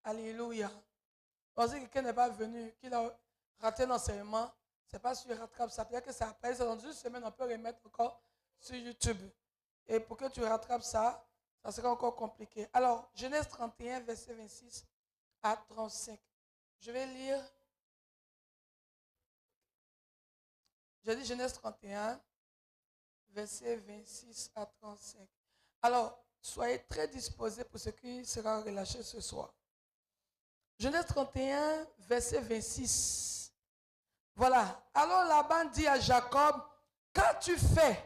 Alléluia. Donc, si quelqu'un n'est pas venu, qu'il a raté l'enseignement, c'est pas sûr qu'il rattrape ça. Peut-être que ça après, c'est dans une semaine, on peut remettre encore sur YouTube. Et pour que tu rattrapes ça, ça sera encore compliqué. Alors, Genèse 31, verset 26 à 35. Je vais lire. J'ai dit Genèse 31, verset 26 à 35. Alors, soyez très disposés pour ce qui sera relâché ce soir. Genèse 31, verset 26. Voilà. Alors Laban dit à Jacob, qu'as-tu fait?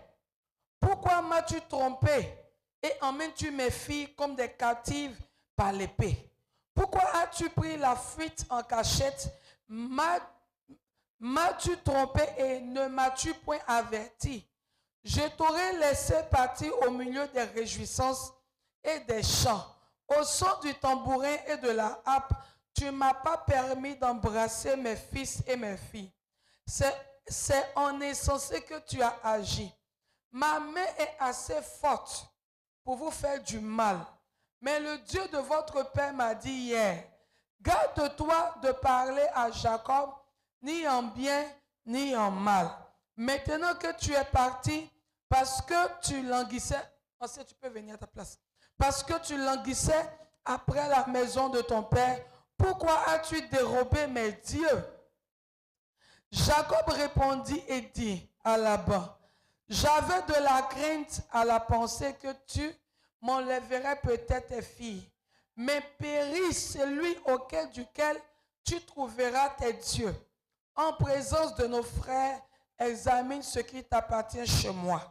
Pourquoi m'as-tu trompé et emmènes-tu mes filles comme des captives par l'épée? Pourquoi as-tu pris la fuite en cachette? M'as-tu trompé et ne m'as-tu point averti? Je t'aurais laissé partir au milieu des réjouissances et des chants. Au son du tambourin et de la harpe, tu ne m'as pas permis d'embrasser mes fils et mes filles. C'est en insensé que tu as agi. Ma main est assez forte pour vous faire du mal. Mais le Dieu de votre père m'a dit hier, garde-toi de parler à Jacob, ni en bien, ni en mal. Maintenant que tu es parti, parce que tu languissais, tu peux venir à ta place, parce que tu languissais après la maison de ton père, pourquoi as-tu dérobé mes dieux? Jacob répondit et dit à Laban, j'avais de la crainte à la pensée que tu m'enlèverais peut-être tes filles, mais périt celui duquel tu trouveras tes dieux. En présence de nos frères, examine ce qui t'appartient chez moi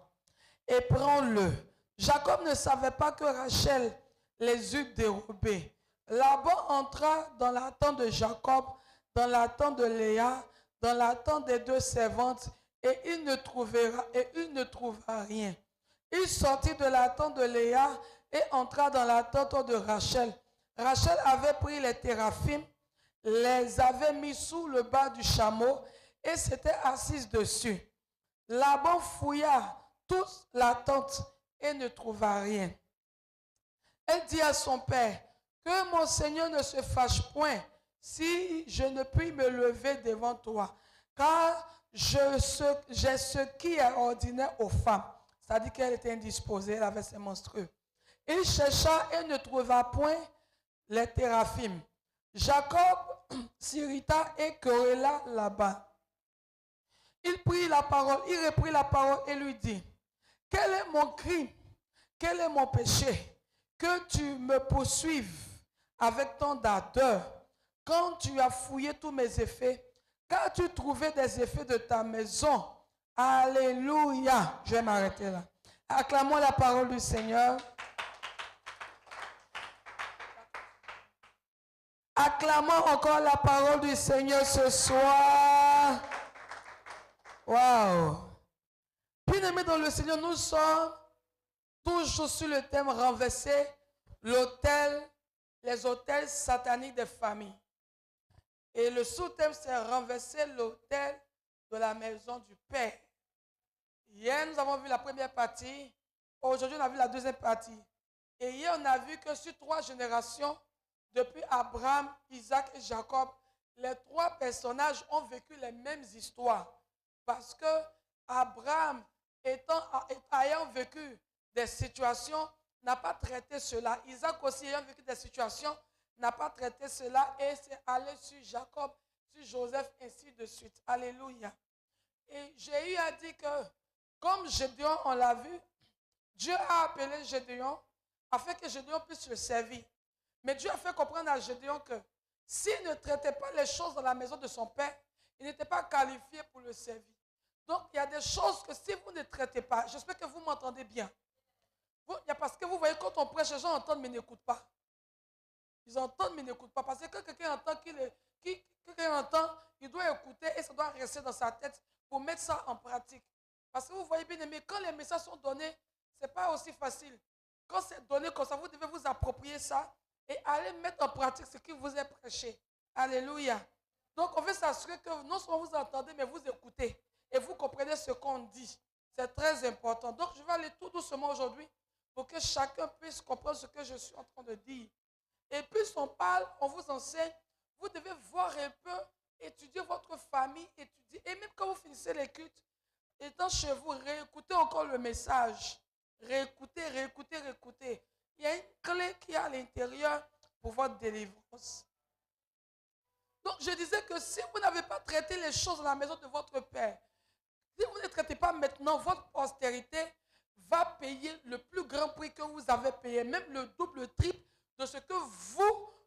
et prends-le. Jacob ne savait pas que Rachel les eut dérobés. Laban entra dans la tente de Jacob, dans la tente de Léa, dans la tente des deux servantes, et il ne trouva rien. Il sortit de la tente de Léa et entra dans la tente de Rachel. Rachel avait pris les théraphim, les avait mis sous le bas du chameau et s'était assise dessus. Laban fouilla toute la tente et ne trouva rien. Elle dit à son père, que mon Seigneur ne se fâche point si je ne puis me lever devant toi, car j'ai ce qui est ordinaire aux femmes. C'est-à-dire qu'elle était indisposée, elle avait ses menstrues. Il chercha et ne trouva point les théraphim. Jacob s'irrita et querella Laban. Il reprit la parole et lui dit, quel est mon crime? Quel est mon péché? Que tu me poursuives avec tant d'ardeur quand tu as fouillé tous mes effets, qu'as-tu trouvé des effets de ta maison? Alléluia. Je vais m'arrêter là. Acclamons la parole du Seigneur. Acclamons encore la parole du Seigneur ce soir. Waouh. Bien-aimés dans le Seigneur, nous sommes toujours sur le thème renverser les autels sataniques des familles. Et le sous-thème, c'est renverser l'autel de la maison du Père. Hier, nous avons vu la première partie. Aujourd'hui, on a vu la deuxième partie. Et hier, on a vu que sur 3 générations, depuis Abraham, Isaac et Jacob, les 3 personnages ont vécu les mêmes histoires. Parce que Abraham, ayant vécu des situations, n'a pas traité cela. Isaac aussi, ayant vécu des situations, n'a pas traité cela et c'est allé sur Jacob, sur Joseph, ainsi de suite. Alléluia. Et Jéhu a dit que, comme Gédéon, on l'a vu, Dieu a appelé Gédéon afin que Gédéon puisse le servir. Mais Dieu a fait comprendre à Gédéon que s'il ne traitait pas les choses dans la maison de son père, il n'était pas qualifié pour le servir. Donc, il y a des choses que si vous ne traitez pas, j'espère que vous m'entendez bien. Parce que vous voyez, quand on prêche, les gens entendent mais n'écoutent pas. Ils entendent mais n'écoutent pas. Parce que quand quelqu'un entend, il doit écouter et ça doit rester dans sa tête pour mettre ça en pratique. Parce que vous voyez bien aimé, quand les messages sont donnés, ce n'est pas aussi facile. Quand c'est donné comme ça, vous devez vous approprier ça et aller mettre en pratique ce qui vous est prêché. Alléluia. Donc on veut s'assurer que non seulement vous entendez, mais vous écoutez et vous comprenez ce qu'on dit. C'est très important. Donc je vais aller tout doucement aujourd'hui pour que chacun puisse comprendre ce que je suis en train de dire. Et puis on parle, on vous enseigne, vous devez voir un peu, étudier votre famille, étudier. Et même quand vous finissez les cultes, étant chez vous, réécoutez encore le message. Réécoutez, réécoutez, réécoutez. Il y a une clé qui est à l'intérieur pour votre délivrance. Donc je disais que si vous n'avez pas traité les choses dans la maison de votre Père, si vous ne traitez pas maintenant, votre postérité va payer le plus grand prix que vous avez payé, même le double, le triple de ce que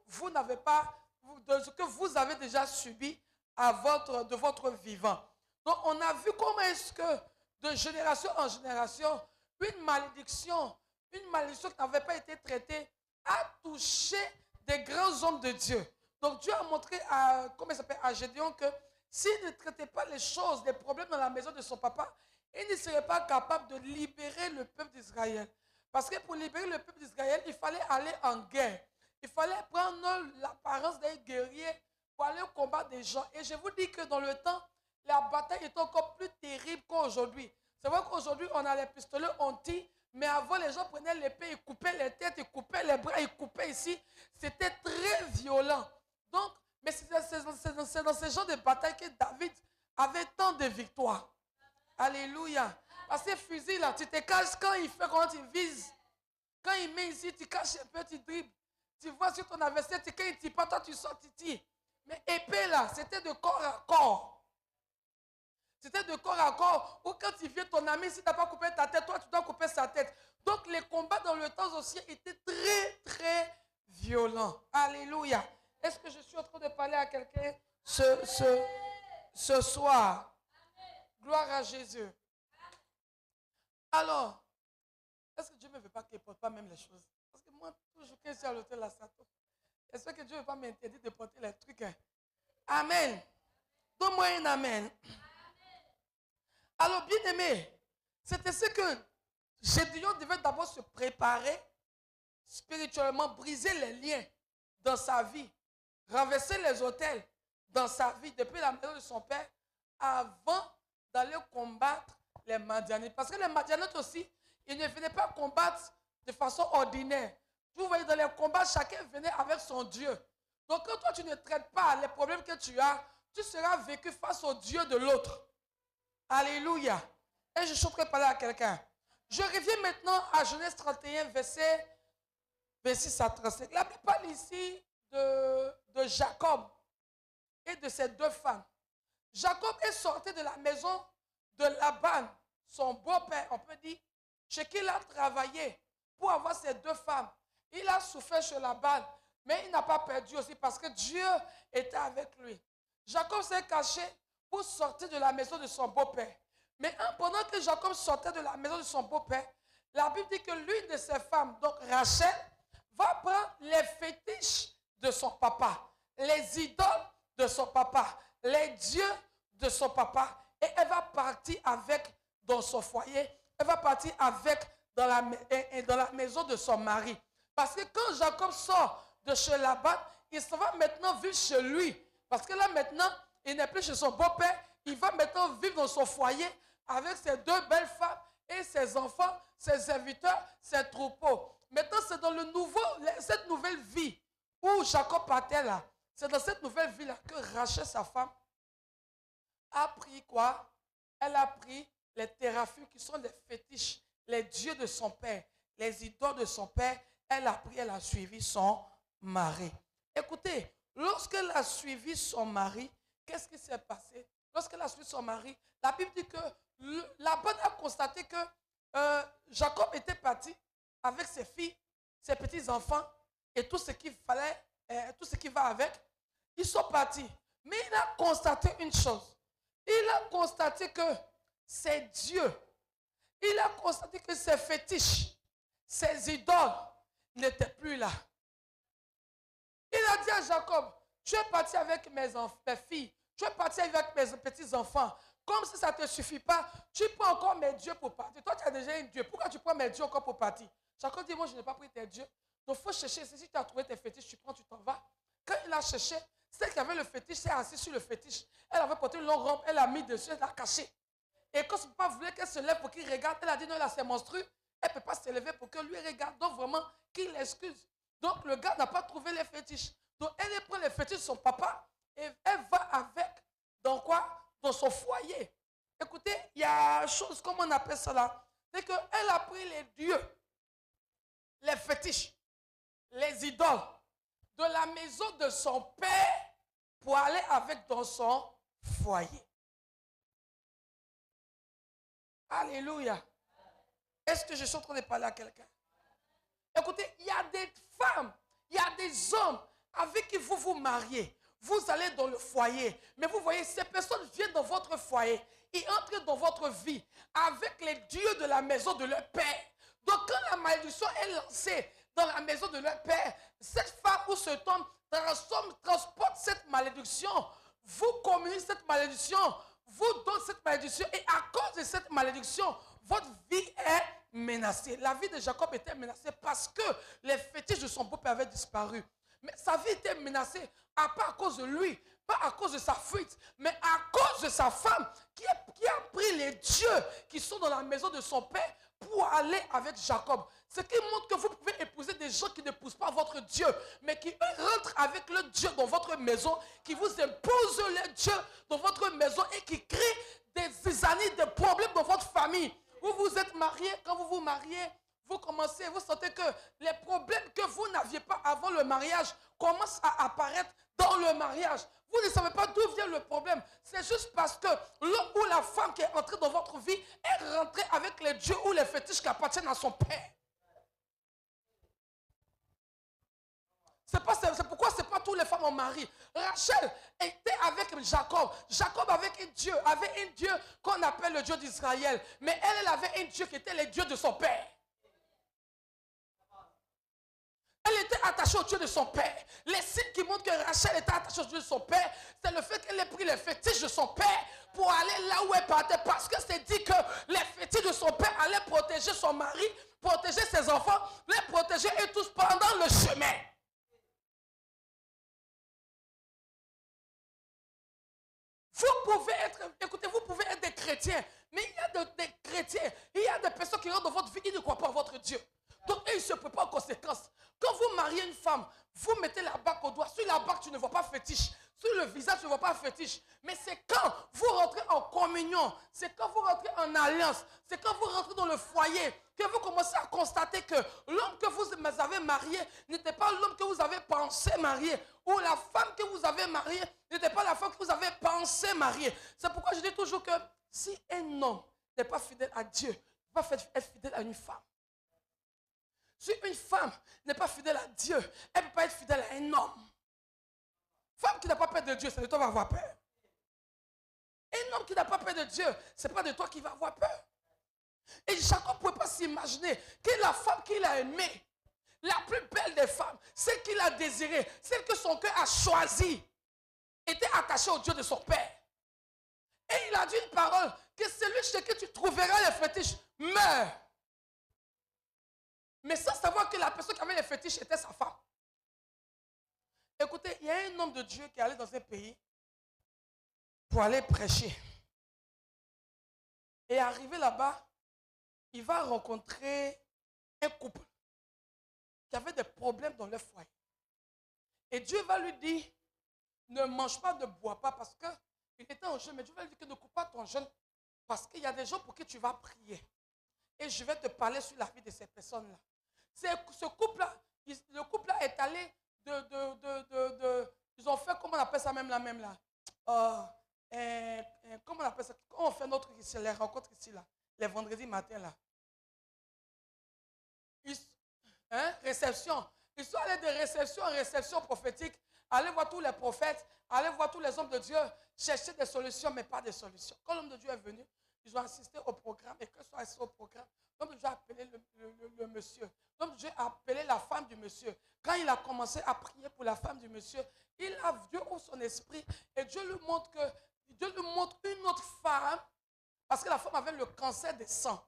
vous n'avez pas, de ce que vous avez déjà subi de votre vivant. Donc on a vu comment est-ce que de génération en génération, une malédiction qui n'avait pas été traitée a touché des grands hommes de Dieu. Donc Dieu a montré à Gédéon que s'il ne traitait pas les choses, les problèmes dans la maison de son papa, il ne serait pas capable de libérer le peuple d'Israël. Parce que pour libérer le peuple d'Israël, il fallait aller en guerre. Il fallait prendre l'apparence d'un guerrier pour aller combattre des gens. Et je vous dis que dans le temps, la bataille est encore plus terrible qu'aujourd'hui. C'est vrai qu'aujourd'hui, on a les pistolets, on tire, mais avant, les gens prenaient l'épée, ils coupaient les têtes, ils coupaient les bras, ils coupaient ici. C'était très violent. Donc, mais c'est dans ce genre de bataille que David avait tant de victoires. Alléluia. Parce que fusil là, tu te caches quand il fait, quand il vise. Quand il met ici, tu caches un peu, tu dribbles. Tu vois sur ton adversaire, quand il ne tire pas, toi tu sors, tu tires. Mais épée là, c'était de corps à corps. C'était de corps à corps. Ou quand il vient ton ami, si tu n'as pas coupé ta tête, toi tu dois couper sa tête. Donc les combats dans le temps ancien étaient très, très violents. Alléluia. Est-ce que je suis en train de parler à quelqu'un ce soir? Gloire à Jésus. Alors, est-ce que Dieu ne veut pas qu'il ne porte pas même les choses? Parce que moi, toujours quand je suis à l'hôtel à Sato, est-ce que Dieu ne veut pas m'interdire de porter les trucs? Hein? Amen. Donne-moi un amen. Alors, bien aimé, c'était ce que Gédéon devait d'abord se préparer spirituellement, briser les liens dans sa vie, renverser les autels dans sa vie depuis la maison de son père avant d'aller combattre les Madianites. Parce que les Madianites aussi, ils ne venaient pas combattre de façon ordinaire. Vous voyez, dans les combats, chacun venait avec son Dieu. Donc quand toi, tu ne traites pas les problèmes que tu as, tu seras vécu face au Dieu de l'autre. Alléluia. Et je suis en train de parler à quelqu'un. Je reviens maintenant à Genèse 31, verset 26 à 35. La Bible parle ici de Jacob et de ses deux femmes. Jacob est sorti de la maison de Laban, son beau-père, on peut dire, chez qui il a travaillé pour avoir ses deux femmes. Il a souffert chez Laban, mais il n'a pas perdu aussi parce que Dieu était avec lui. Jacob s'est caché pour sortir de la maison de son beau-père. Mais pendant que Jacob sortait de la maison de son beau-père, la Bible dit que l'une de ses femmes, donc Rachel, va prendre les fétiches de son papa, les idoles de son papa, les dieux de son papa, et elle va partir avec dans son foyer, elle va partir avec dans la maison de son mari. Parce que quand Jacob sort de chez Laban, il s'en va maintenant vivre chez lui. Parce que là maintenant, il n'est plus chez son beau-père, il va maintenant vivre dans son foyer avec ses deux belles femmes et ses enfants, ses serviteurs, ses troupeaux. Maintenant, c'est dans cette nouvelle vie où Jacob partait là. C'est dans cette nouvelle vie là que Rachel, sa femme, a pris quoi? Elle a pris les théraphim qui sont les fétiches, les dieux de son père, les idoles de son père. Elle a pris, elle a suivi son mari. Écoutez, lorsqu'elle a suivi son mari, qu'est-ce qui s'est passé? Lorsqu'elle a suivi son mari, la Bible dit que Laban a constaté que Jacob était parti avec ses filles, ses petits-enfants et tout ce qu'il fallait, tout ce qui va avec. Ils sont partis. Mais il a constaté une chose. Il a constaté que ses dieux, il a constaté que ses fétiches, ses idoles n'étaient plus là. Il a dit à Jacob, tu es parti avec mes filles, tu es parti avec mes petits-enfants. Comme si ça ne te suffit pas, tu prends encore mes dieux pour partir. Toi, tu as déjà un dieu. Pourquoi tu prends mes dieux encore pour partir? Jacob dit, moi, je n'ai pas pris tes dieux. Donc, il faut chercher. Si tu as trouvé tes fétiches, tu prends, tu t'en vas. Quand il a cherché, celle qui avait le fétiche s'est assise sur le fétiche. Elle avait porté une longue robe, elle l'a mis dessus, elle l'a caché. Et quand son papa voulait qu'elle se lève pour qu'il regarde, elle a dit non, là, c'est monstrueux. Elle ne peut pas se lever pour que lui regarde. Donc, vraiment, qu'il l'excuse. Donc, le gars n'a pas trouvé les fétiches. Donc, elle prend les fétiches de son papa et elle va avec, dans quoi? Dans son foyer. Écoutez, il y a une chose, comment on appelle cela? C'est qu'elle a pris les dieux, les fétiches, les idoles de la maison de son père pour aller avec dans son foyer. Alléluia. Est-ce que je suis en train de parler à quelqu'un? Écoutez, il y a des femmes, il y a des hommes avec qui vous vous mariez. Vous allez dans le foyer. Mais vous voyez, ces personnes viennent dans votre foyer. Ils entrent dans votre vie avec les dieux de la maison de leur père. Donc quand la malédiction est lancée dans la maison de leur père, cette femme ou cet homme transporte cette malédiction, vous communiquez cette malédiction, vous donne cette malédiction et à cause de cette malédiction, votre vie est menacée. La vie de Jacob était menacée parce que les fétiches de son beau-père avaient disparu. Mais sa vie était menacée, pas à cause de lui, pas à cause de sa fuite, mais à cause de sa femme qui a pris les dieux qui sont dans la maison de son père pour aller avec Jacob. Ce qui montre que vous pouvez épouser des gens qui n'épousent pas votre Dieu, mais qui rentrent avec le Dieu dans votre maison, qui vous imposent le Dieu dans votre maison et qui créent des années de problèmes dans votre famille. Vous vous êtes mariés, quand vous vous mariez, vous commencez, vous sentez que les problèmes que vous n'aviez pas avant le mariage commencent à apparaître dans le mariage. Vous ne savez pas d'où vient le problème. C'est juste parce que l'homme ou la femme qui est entrée dans votre vie est rentrée avec les dieux ou les fétiches qui appartiennent à son père. C'est pourquoi ce n'est pas toutes les femmes en mari. Rachel était avec Jacob. Jacob avec un Dieu, avait un Dieu qu'on appelle le Dieu d'Israël. Mais elle avait un Dieu qui était le Dieu de son père. Elle était attachée au Dieu de son père. Les signes qui montrent que Rachel était attachée au Dieu de son père, c'est le fait qu'elle ait pris les fétiches de son père pour aller là où elle partait. Parce que c'est dit que les fétiches de son père allaient protéger son mari, protéger ses enfants, les protéger et tous pendant le chemin. Vous pouvez être, écoutez, vous pouvez être des chrétiens, mais il y a des chrétiens, il y a des personnes qui rentrent dans votre vie, ils ne croient pas en votre Dieu. Donc, ils se préparent aux conséquences. Quand vous mariez une femme, vous mettez la bague au doigt. Sur la bague, tu ne vois pas fétiche. Sur le visage, tu ne vois pas fétiche. Mais c'est quand vous rentrez en communion, c'est quand vous rentrez en alliance, c'est quand vous rentrez dans le foyer, que vous commencez à constater que l'homme que vous avez marié n'était pas l'homme que vous avez pensé marier. Ou la femme que vous avez mariée n'était pas la femme que vous avez pensé marier. C'est pourquoi je dis toujours que si un homme n'est pas fidèle à Dieu, il ne peut pas être fidèle à une femme. Si une femme n'est pas fidèle à Dieu, elle ne peut pas être fidèle à un homme. Femme qui n'a pas peur de Dieu, c'est de toi qui va avoir peur. Un homme qui n'a pas peur de Dieu, ce n'est pas de toi qui va avoir peur. Et Jacob ne pouvait pas s'imaginer que la femme qu'il a aimée, la plus belle des femmes, celle qu'il a désirée, celle que son cœur a choisie, était attachée au Dieu de son père. Et il a dit une parole, que celui chez qui tu trouveras les fétiches meurt. Mais sans savoir que la personne qui avait les fétiches était sa femme. Écoutez, il y a un homme de Dieu qui est allé dans un pays pour aller prêcher. Et arrivé là-bas, il va rencontrer un couple qui avait des problèmes dans leur foyer. Et Dieu va lui dire, ne mange pas, ne bois pas, parce qu'il était en jeûne. Mais Dieu va lui dire que ne coupe pas ton jeûne, parce qu'il y a des gens pour qui tu vas prier. Et je vais te parler sur la vie de ces personnes-là. Ce couple-là, le couple-là est allé ils ont fait, comment on appelle ça même là? Comment on appelle ça? Quand on fait notre ici, les rencontres ici, là, les vendredis matin, là. Réception. Ils sont allés de réception en réception prophétique. Allez voir tous les prophètes, allez voir tous les hommes de Dieu, chercher des solutions, mais pas des solutions. Quand l'homme de Dieu est venu, ils ont assisté au programme, et quand ils sont assistés au programme, l'homme de Dieu a appelé le monsieur. L'homme de Dieu a appelé la femme du monsieur. Quand il a commencé à prier pour la femme du monsieur, il a Dieu ouvre son esprit et Dieu lui montre une autre femme, parce que la femme avait le cancer des sangs.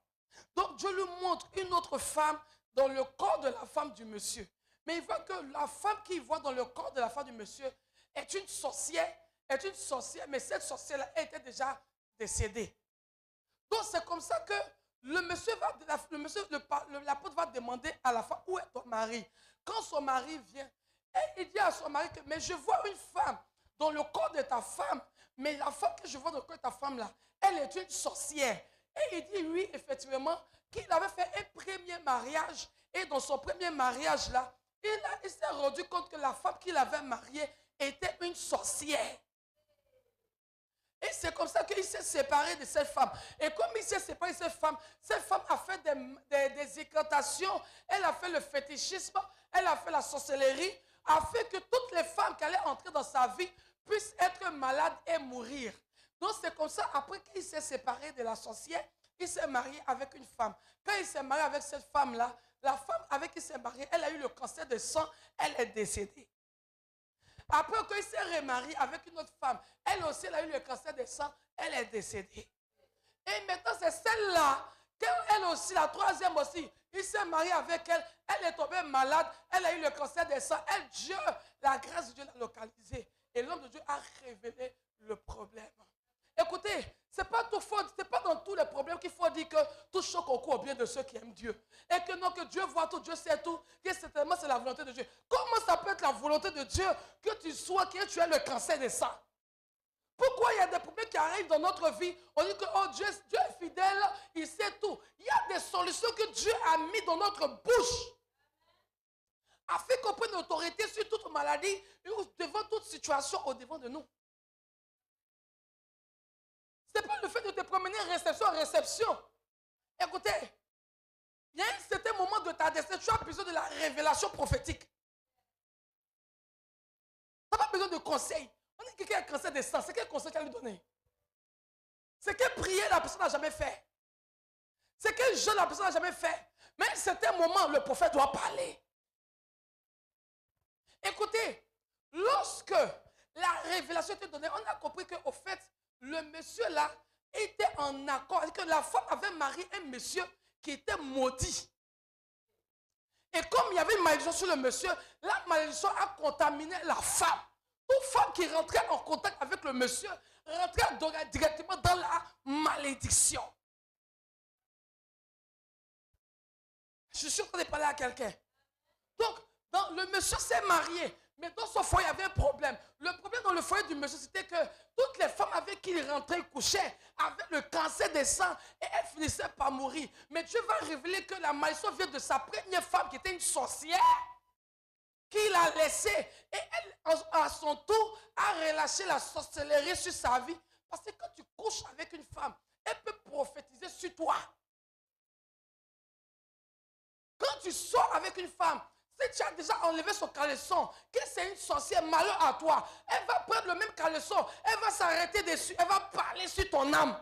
Donc Dieu lui montre une autre femme dans le corps de la femme du monsieur. Mais il voit que la femme qu'il voit dans le corps de la femme du monsieur est une sorcière, mais cette sorcière-là était déjà décédée. Donc c'est comme ça que l'apôtre va demander à la femme, où est ton mari? quand son mari vient, et il dit à son mari que, mais je vois une femme dans le corps de ta femme, mais la femme que je vois dans le corps de ta femme là, elle est une sorcière. Et il dit oui, effectivement, qu'il avait fait un premier mariage, et dans son premier mariage là, il s'est rendu compte que la femme qu'il avait mariée était une sorcière. Et c'est comme ça qu'il s'est séparé de cette femme. Et comme il s'est séparé de cette femme a fait des incantations, elle a fait le fétichisme, elle a fait la sorcellerie, a fait que toutes les femmes qui allaient entrer dans sa vie puissent être malades et mourir. Donc c'est comme ça, après qu'il s'est séparé de la sorcière, il s'est marié avec une femme. Quand il s'est marié avec cette femme-là, la femme avec qui il s'est marié, elle a eu le cancer de sang, elle est décédée. Après qu'il s'est remarié avec une autre femme, elle aussi elle a eu le cancer de sang, elle est décédée. Et maintenant c'est celle-là, elle aussi, la troisième aussi, il s'est marié avec elle, elle est tombée malade, elle a eu le cancer de sang, Dieu, la grâce de Dieu l'a localisée. Et l'homme de Dieu a révélé le problème. Écoutez, ce n'est pas tout faux, ce n'est pas dans tous les problèmes qu'il faut dire que tout choque au cou au bien de ceux qui aiment Dieu. Et que non, que Dieu voit tout, Dieu sait tout, que certainement c'est la volonté de Dieu. Comment ça peut être la volonté de Dieu que tu sois, que tu aies le cancer de sang? Pourquoi il y a des problèmes qui arrivent dans notre vie? On dit que oh, Dieu est fidèle, il sait tout. Il y a des solutions que Dieu a mises dans notre bouche afin qu'on prenne l'autorité sur toute maladie et devant toute situation au devant de nous. Ce n'est pas le fait de te promener réception en réception. Écoutez, il y a un certain moment de ta destinée, tu as besoin de la révélation prophétique. Tu n'as pas besoin de conseils. On dit que quelqu'un a un cancer de sang, c'est quel conseil tu vas lui donner? C'est quelle prière la personne n'a jamais fait? C'est quel jeûne la personne n'a jamais fait? Mais à un certain moment, le prophète doit parler. Écoutez, lorsque la révélation était donnée, on a compris qu'au fait, le monsieur là était en accord, que la femme avait marié un monsieur qui était maudit. Et comme il y avait une malédiction sur le monsieur, la malédiction a contaminé la femme. Toute femme qui rentrait en contact avec le monsieur rentrait directement dans la malédiction. Je suis en train de parler à quelqu'un. Donc, le monsieur s'est marié, mais dans son foyer, il y avait un problème. Le problème dans le foyer du monsieur, c'était que toutes les femmes avec qui il rentrait, il couchait, avaient le cancer des sangs et elles finissaient par mourir. Mais Dieu va révéler que la malédiction vient de sa première femme qui était une sorcière, qu'il a laissée. Et elle, à son tour, a relâché la sorcellerie sur sa vie. Parce que quand tu couches avec une femme, elle peut prophétiser sur toi. Quand tu sors avec une femme, si tu as déjà enlevé son caleçon, que c'est une sorcière, malheur à toi, elle va prendre le même caleçon, elle va s'arrêter dessus, elle va parler sur ton âme.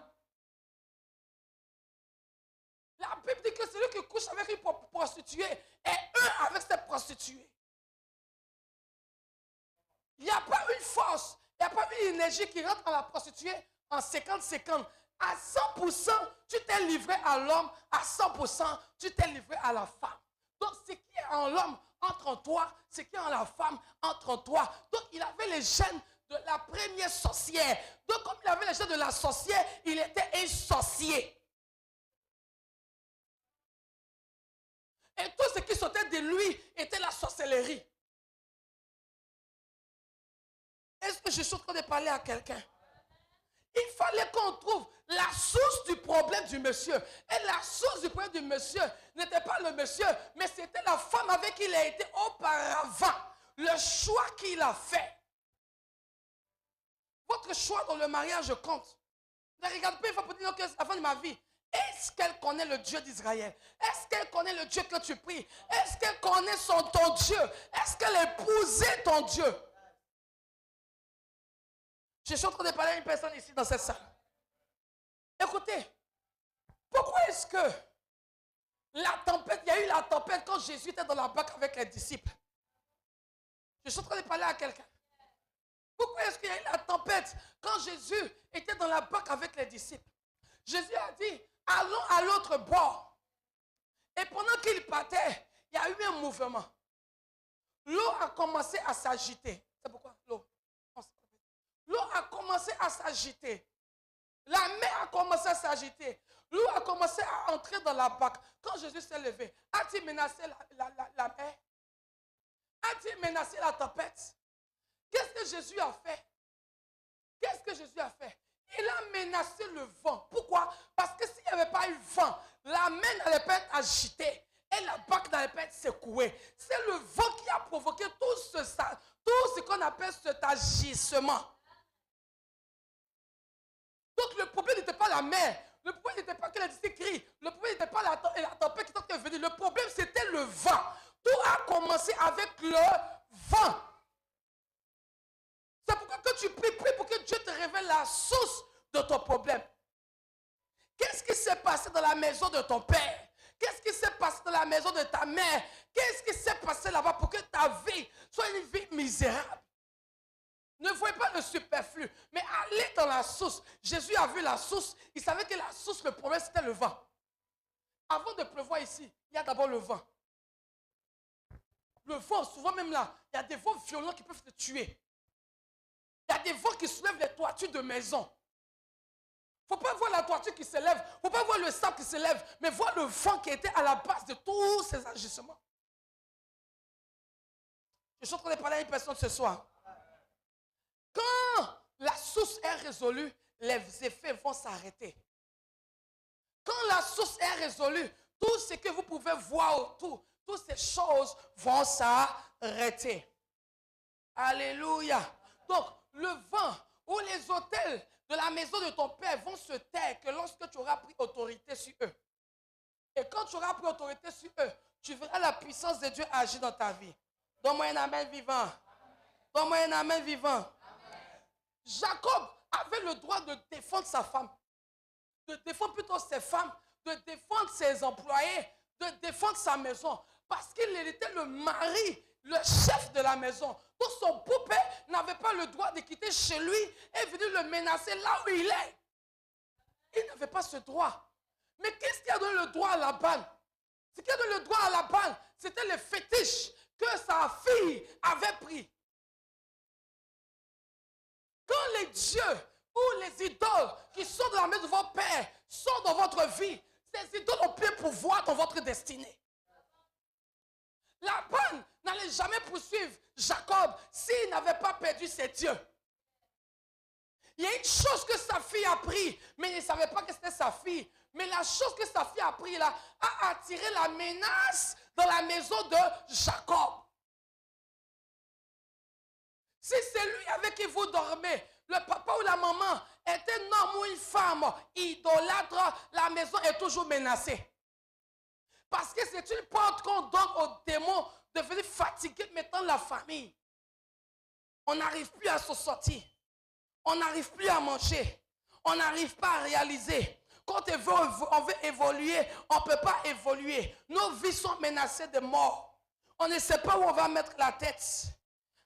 La Bible dit que celui qui couche avec une prostituée est un avec cette prostituée. Il n'y a pas une force, il n'y a pas une énergie qui rentre dans la prostituée en 50-50. À 100%, tu t'es livré à l'homme, à 100%, tu t'es livré à la femme. Donc, ce qui est en l'homme entre en toi, ce qui est en la femme entre en toi. Donc, il avait les gènes de la première sorcière. Donc, comme il avait les gènes de la sorcière, il était un sorcier. Et tout ce qui sortait de lui était la sorcellerie. Est-ce que je suis en train de parler à quelqu'un? Il fallait qu'on trouve la source du problème du monsieur. Et la source du problème du monsieur n'était pas le monsieur, mais c'était la femme avec qui il a été auparavant. Le choix qu'il a fait. Votre choix dans le mariage compte. Ne regarde pas une fois pour dire que c'est la fin de ma vie. Est-ce qu'elle connaît le Dieu d'Israël? Est-ce qu'elle connaît le Dieu que tu pries? Est-ce qu'elle connaît ton Dieu? Est-ce qu'elle épousait ton Dieu? Je suis en train de parler à une personne ici dans cette salle. Écoutez, pourquoi est-ce que la tempête, il y a eu la tempête quand Jésus était dans la barque avec les disciples? Je suis en train de parler à quelqu'un. Pourquoi est-ce qu'il y a eu la tempête quand Jésus était dans la barque avec les disciples? Jésus a dit, allons à l'autre bord. Et pendant qu'il partait, il y a eu un mouvement. L'eau a commencé à s'agiter. C'est pourquoi l'eau? L'eau a commencé à s'agiter. La mer a commencé à s'agiter. L'eau a commencé à entrer dans la barque. Quand Jésus s'est levé, a-t-il menacé la mer? a dit menacer la tempête. Qu'est-ce que Jésus a fait? Qu'est-ce que Jésus a fait? Il a menacé le vent. Pourquoi? Parce que s'il n'y avait pas eu vent, la mer n'allait pas être agitée et la barque n'allait pas être secouée. C'est le vent qui a provoqué tout ce qu'on appelle cet agissement. Donc le problème n'était pas la mer. Le problème n'était pas que les disciples crient. Le problème n'était pas la tempête qui est venue. Le problème, c'était le vent. Tout a commencé avec le vent. C'est pourquoi que tu pries pour que Dieu te révèle la source de ton problème. Qu'est-ce qui s'est passé dans la maison de ton père? Qu'est-ce qui s'est passé dans la maison de ta mère? Qu'est-ce qui s'est passé là-bas pour que ta vie soit une vie misérable? Ne voyez pas le superflu, mais allez dans la source. Jésus a vu la source. Il savait que la source, le problème, c'était le vent. Avant de pleuvoir ici, il y a d'abord le vent. Le vent, souvent même là, il y a des vents violents qui peuvent te tuer. Il y a des vents qui soulèvent les toitures de maison. Il ne faut pas voir la toiture qui s'élève. Il ne faut pas voir le sable qui s'élève, mais voir le vent qui était à la base de tous ces agissements. Je suis en train de parler à une personne ce soir. Quand la source est résolue, les effets vont s'arrêter. Quand la source est résolue, tout ce que vous pouvez voir autour, toutes ces choses vont s'arrêter. Alléluia. Donc, le vent ou les autels de la maison de ton père vont se taire que lorsque tu auras pris autorité sur eux. Et quand tu auras pris autorité sur eux, tu verras la puissance de Dieu agir dans ta vie. Donne-moi un amen vivant. Donne-moi un amen vivant. Jacob avait le droit de défendre sa femme, de défendre plutôt ses femmes, de défendre ses employés, de défendre sa maison, parce qu'il était le mari, le chef de la maison. Donc son beau-père n'avait pas le droit de quitter chez lui et venir le menacer là où il est. Il n'avait pas ce droit. Mais qu'est-ce qui a donné le droit à Laban? Ce qui a donné le droit à Laban, c'était le fétiche que sa fille avait pris. Quand les dieux ou les idoles qui sont dans la maison de votre père sont dans votre vie, ces idoles ont plein pouvoir dans votre destinée. Laban n'allait jamais poursuivre Jacob s'il n'avait pas perdu ses dieux. Il y a une chose que sa fille a pris, mais il ne savait pas que c'était sa fille. Mais la chose que sa fille a pris là a attiré la menace dans la maison de Jacob. Si c'est lui avec qui vous dormez, le papa ou la maman est un homme ou une femme idolâtre, la maison est toujours menacée. Parce que c'est une porte qu'on donne aux démons de venir fatiguer maintenant la famille. On n'arrive plus à se sortir. On n'arrive plus à manger. On n'arrive pas à réaliser. Quand on veut évoluer, on ne peut pas évoluer. Nos vies sont menacées de mort. On ne sait pas où on va mettre la tête.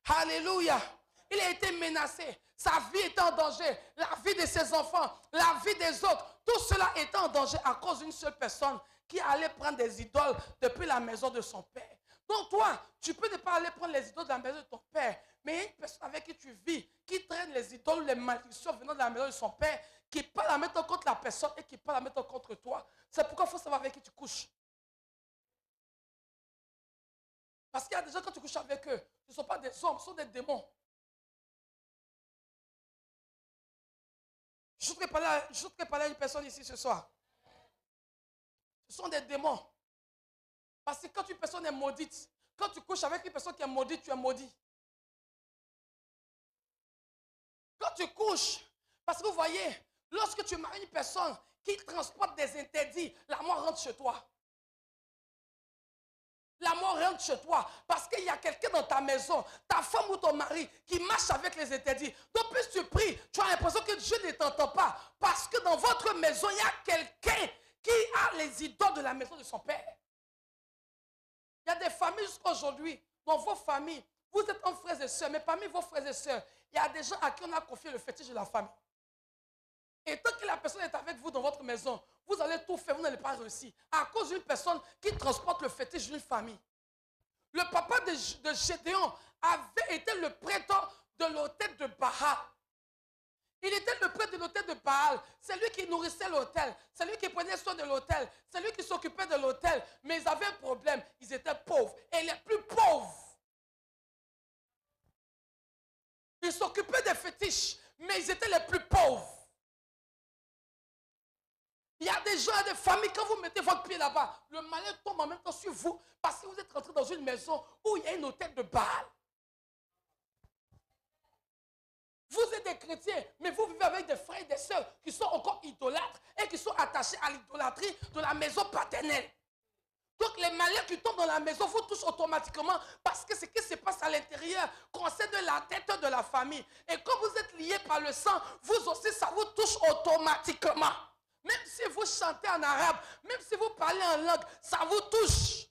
Alléluia. Il a été menacé. Sa vie était en danger. La vie de ses enfants, la vie des autres. Tout cela était en danger à cause d'une seule personne qui allait prendre des idoles depuis la maison de son père. Donc toi, tu peux ne pas aller prendre les idoles de la maison de ton père, mais il y a une personne avec qui tu vis, qui traîne les idoles, les malédictions venant de la maison de son père, qui peut la mettre contre la personne et qui peut la mettre contre toi. C'est pourquoi il faut savoir avec qui tu couches. Parce qu'il y a des gens, quand tu couches avec eux, ce ne sont pas des hommes, ce sont des démons. Je voudrais parler à une personne ici ce soir. Ce sont des démons. Parce que quand une personne est maudite, quand tu couches avec une personne qui est maudite, tu es maudit. Quand tu couches, parce que vous voyez, lorsque tu maries une personne qui transporte des interdits, la mort rentre chez toi. La mort rentre chez toi parce qu'il y a quelqu'un dans ta maison, ta femme ou ton mari, qui marche avec les interdits. Donc plus tu pries, tu as l'impression que Dieu ne t'entend pas. Parce que dans votre maison, il y a quelqu'un qui a les idoles de la maison de son père. Il y a des familles jusqu'à aujourd'hui, dans vos familles, vous êtes en frères et sœurs, mais parmi vos frères et sœurs, il y a des gens à qui on a confié le fétiche de la famille. Et tant que la personne est avec vous dans votre maison, vous allez tout faire, vous n'allez pas réussir. À cause d'une personne qui transporte le fétiche d'une famille. Le papa de Gédéon avait été le prêtre de l'autel de Baal. Il était le prêtre de l'autel de Baal. C'est lui qui nourrissait l'autel. C'est lui qui prenait soin de l'autel. C'est lui qui s'occupait de l'autel. Mais ils avaient un problème. Ils étaient pauvres. Et les plus pauvres Ils s'occupaient des fétiches, mais ils étaient les plus pauvres. Il y a des gens, des familles, quand vous mettez votre pied là-bas, le malheur tombe en même temps sur vous parce que vous êtes rentré dans une maison où il y a une autel de Baal. Vous êtes des chrétiens, mais vous vivez avec des frères et des sœurs qui sont encore idolâtres et qui sont attachés à l'idolâtrie de la maison paternelle. Donc les malheurs qui tombent dans la maison vous touchent automatiquement parce que ce qui se passe à l'intérieur concerne la tête de la famille. Et quand vous êtes liés par le sang, vous aussi ça vous touche automatiquement. Même si vous chantez en arabe, même si vous parlez en langue, ça vous touche.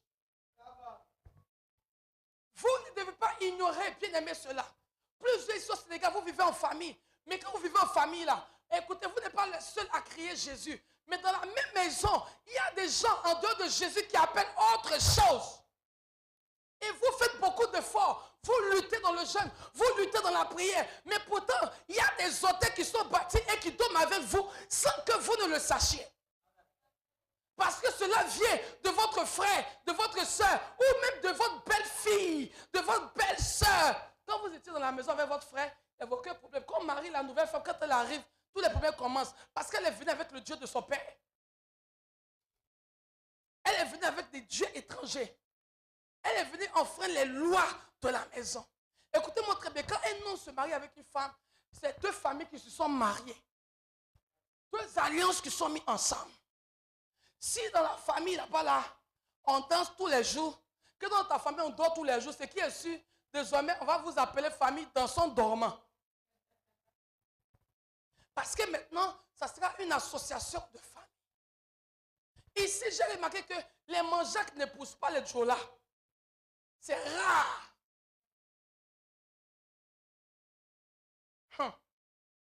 Vous ne devez pas ignorer, bien aimer cela. Plusieurs ici au Sénégal, vous vivez en famille. Mais quand vous vivez en famille là, écoutez, vous n'êtes pas les seuls à crier Jésus. Mais dans la même maison, il y a des gens en dehors de Jésus qui appellent autre chose. Et vous faites beaucoup d'efforts. Vous luttez dans le jeûne, vous luttez dans la prière. Mais pourtant, il y a des hôtels qui sont bâtis et qui dorment avec vous sans que vous ne le sachiez. Parce que cela vient de votre frère, de votre soeur, ou même de votre belle-fille, de votre belle-soeur. Quand vous étiez dans la maison avec votre frère, il n'y avait aucun problème. Quand Marie, la nouvelle femme, quand elle arrive, tous les problèmes commencent. Parce qu'elle est venue avec le Dieu de son père. Elle est venue avec des dieux étrangers. Elle est venue enfreindre les lois de la maison. Écoutez-moi très bien, quand un homme se marie avec une femme, c'est deux familles qui se sont mariées. Deux alliances qui sont mises ensemble. Si dans la famille là-bas, là, on danse tous les jours, que dans ta famille on dort tous les jours, c'est qui est sûr, désormais on va vous appeler famille dansant dormant. Parce que maintenant, ça sera une association de familles. Ici, j'ai remarqué que les manjacs ne poussent pas les djolas. C'est rare.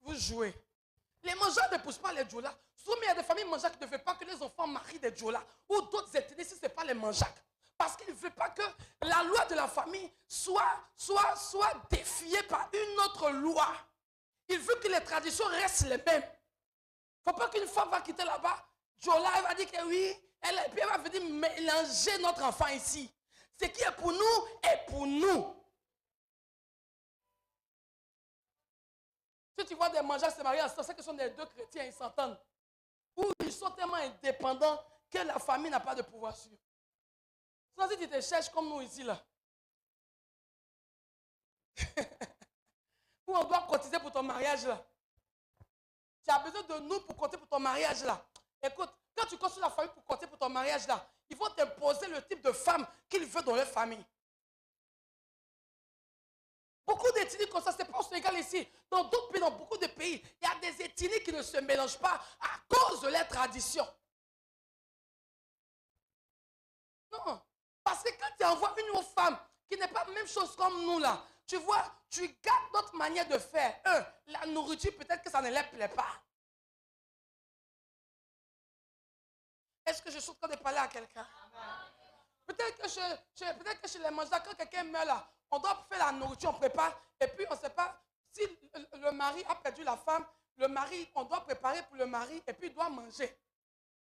Vous jouez. Les manjacs ne poussent pas les djolas. Souvent, il y a des familles manjacs qui ne veulent pas que les enfants marient des djolas. Ou d'autres ethnies, si ce n'est pas les manjacs. Parce qu'ils ne veulent pas que la loi de la famille soit défiée par une autre loi. Il veut que les traditions restent les mêmes. Il ne faut pas qu'une femme va quitter là-bas. Djola, elle va dire que oui. Elle va venir mélanger notre enfant ici. Ce qui est pour nous est pour nous. Si tu vois des mangeages se marier ensemble, c'est que ce sont des deux chrétiens, ils s'entendent. Ou ils sont tellement indépendants que la famille n'a pas de pouvoir sur eux. Sinon, si tu te cherches comme nous ici, là. Où on doit cotiser pour ton mariage, là. Tu as besoin de nous pour compter pour ton mariage, là. Écoute, quand tu construis la famille pour compter pour ton mariage, là, ils vont t'imposer le type de femme qu'ils veulent dans leur famille. Beaucoup d'ethnies comme ça, ce n'est pas au Sénégal ici. Dans d'autres pays, dans beaucoup de pays, il y a des ethnies qui ne se mélangent pas à cause de leurs traditions. Non. Parce que quand tu envoies une autre femme qui n'est pas la même chose comme nous là, tu vois, tu gardes notre manière de faire. La nourriture, peut-être que ça ne leur plaît pas. Est-ce que je suis en train de parler à quelqu'un? Peut-être que chez les mangeacs, quand quelqu'un meurt là, on doit faire la nourriture, on prépare, et puis on ne sait pas si le mari a perdu la femme, le mari, on doit préparer pour le mari, et puis il doit manger.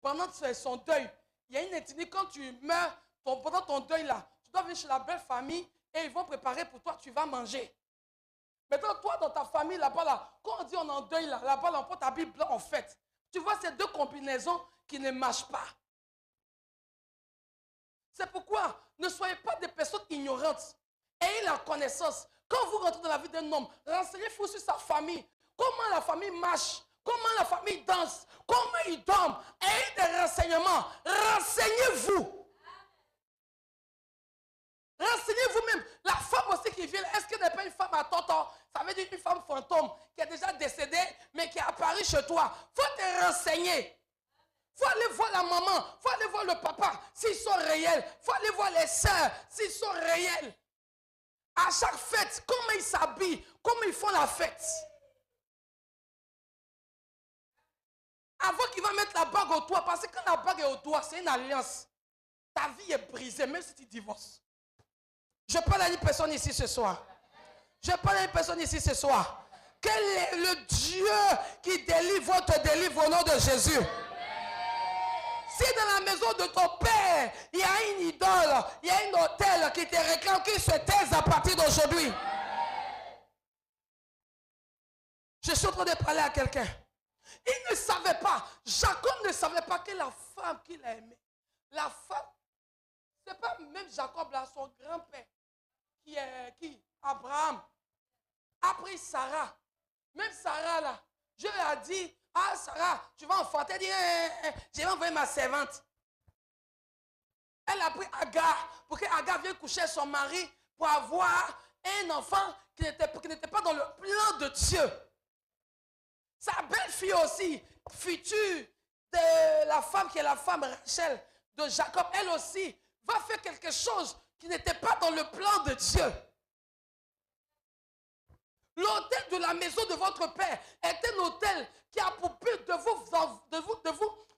Pendant son deuil, il y a une ethnie, quand tu meurs, pendant ton deuil là, tu dois venir chez la belle famille, et ils vont préparer pour toi, tu vas manger. Maintenant, toi, dans ta famille là-bas, là, quand on dit on est en deuil là-bas, là, on porte ta Bible blanc en fait. Tu vois ces deux combinaisons qui ne marchent pas. C'est pourquoi ne soyez pas des personnes ignorantes. Ayez la connaissance. Quand vous rentrez dans la vie d'un homme, renseignez-vous sur sa famille. Comment la famille marche, comment la famille danse, comment il dorment. Ayez des renseignements. Renseignez-vous. Renseignez-vous même. La femme aussi qui vient, est-ce qu'elle n'est pas une femme à tonton? Ça veut dire une femme fantôme qui est déjà décédée, mais qui est apparue chez toi. Il faut te renseigner. Il faut aller voir la maman, il faut aller voir le papa s'ils sont réels. Il faut aller voir les sœurs s'ils sont réels. À chaque fête, comment ils s'habillent, comment ils font la fête. Avant qu'ils vont mettre la bague au doigt, parce que quand la bague est au doigt, c'est une alliance. Ta vie est brisée, même si tu divorces. Je parle à une personne ici ce soir. Je parle à une personne ici ce soir. Quel est le Dieu qui délivre, te délivre au nom de Jésus? Si dans la maison de ton père, il y a une idole, il y a une autel qui te réclame, qu'il se taise à partir d'aujourd'hui. Je suis en train de parler à quelqu'un. Il ne savait pas, Jacob ne savait pas que la femme qu'il a aimée, la femme, ce n'est pas même Jacob là, son grand-père, qui est qui? Abraham, a pris Sarah. Même Sarah là, Dieu lui a dit, ah Sarah, tu vas enfanter, elle dit, je vais envoyer ma servante. Elle a pris Agar, pour que Agar vienne coucher avec son mari, pour avoir un enfant qui n'était pas dans le plan de Dieu. Sa belle-fille aussi, future de la femme qui est la femme Rachel de Jacob, elle aussi va faire quelque chose qui n'était pas dans le plan de Dieu. L'autel de la maison de votre père est un autel qui a pour but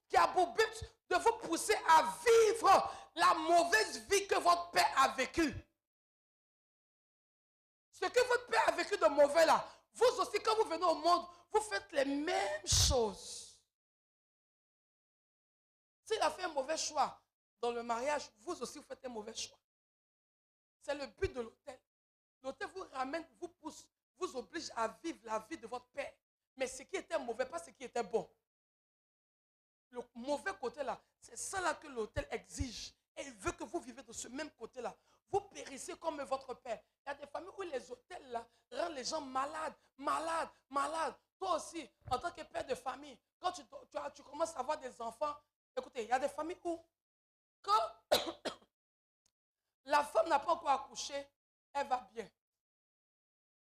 qui a pour but de vous pousser à vivre la mauvaise vie que votre père a vécue. Ce que votre père a vécu de mauvais là, vous aussi quand vous venez au monde, vous faites les mêmes choses. S'il a fait un mauvais choix dans le mariage, vous aussi vous faites un mauvais choix. C'est le but de l'autel. L'autel vous ramène, vous pousse, vous oblige à vivre la vie de votre père. Mais ce qui était mauvais, pas ce qui était bon. Le mauvais côté là, c'est ça là que l'autel exige. Et il veut que vous vivez de ce même côté là. Vous périssez comme votre père. Il y a des familles où les hôtels là rendent les gens malades, malades, malades. Toi aussi, en tant que père de famille, quand tu commences à avoir des enfants, écoutez, il y a des familles où, quand la femme n'a pas encore accouché, elle va bien.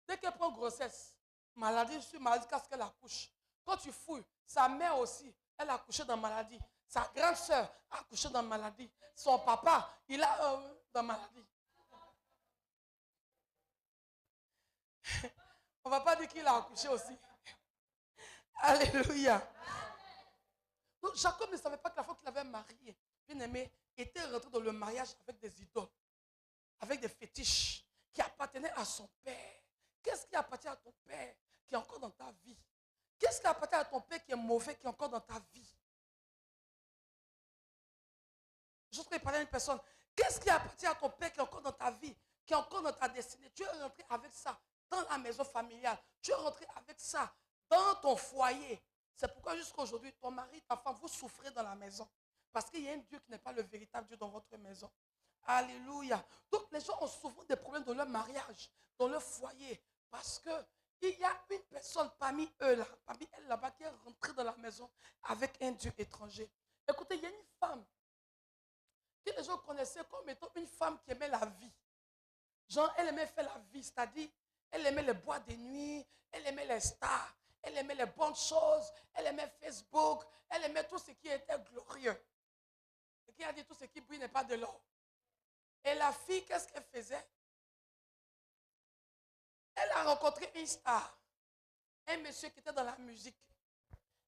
Dès qu'elle prend grossesse, maladie sur maladie, qu'est-ce qu'elle accouche? Quand tu fouilles, sa mère aussi, elle a accouché dans maladie. Sa grande soeur a accouché dans maladie. Son papa, il a dans maladie. On ne va pas dire qu'il a accouché aussi. Alléluia. Donc Jacob ne savait pas que la fois qu'il avait marié, bien aimé, était rentré dans le mariage avec des idoles, avec des fétiches qui appartenaient à son père. Qu'est-ce qui appartient à ton père qui est encore dans ta vie? Qu'est-ce qui appartient à ton père qui est mauvais, qui est encore dans ta vie? Je suis en train de parler à une personne. Qu'est-ce qui appartient à ton père qui est encore dans ta vie, qui est encore dans ta destinée? Tu es rentré avec ça dans la maison familiale. Tu es rentré avec ça dans ton foyer. C'est pourquoi jusqu'à aujourd'hui, ton mari, ta femme, vous souffrez dans la maison. Parce qu'il y a un Dieu qui n'est pas le véritable Dieu dans votre maison. Alléluia. Donc les gens ont souvent des problèmes dans leur mariage, dans leur foyer. Parce qu'il y a une personne parmi eux, là, parmi elles là-bas, qui est rentrée dans la maison avec un Dieu étranger. Écoutez, il y a une femme que les gens connaissaient comme étant une femme qui aimait la vie. Genre, elle aimait faire la vie, c'est-à-dire, elle aimait les boîtes de nuit, elle aimait les stars, elle aimait les bonnes choses, elle aimait Facebook, elle aimait tout ce qui était glorieux. Et qui a dit tout ce qui brille n'est pas de l'or. Et la fille, qu'est-ce qu'elle faisait? Elle a rencontré une star, un monsieur qui était dans la musique.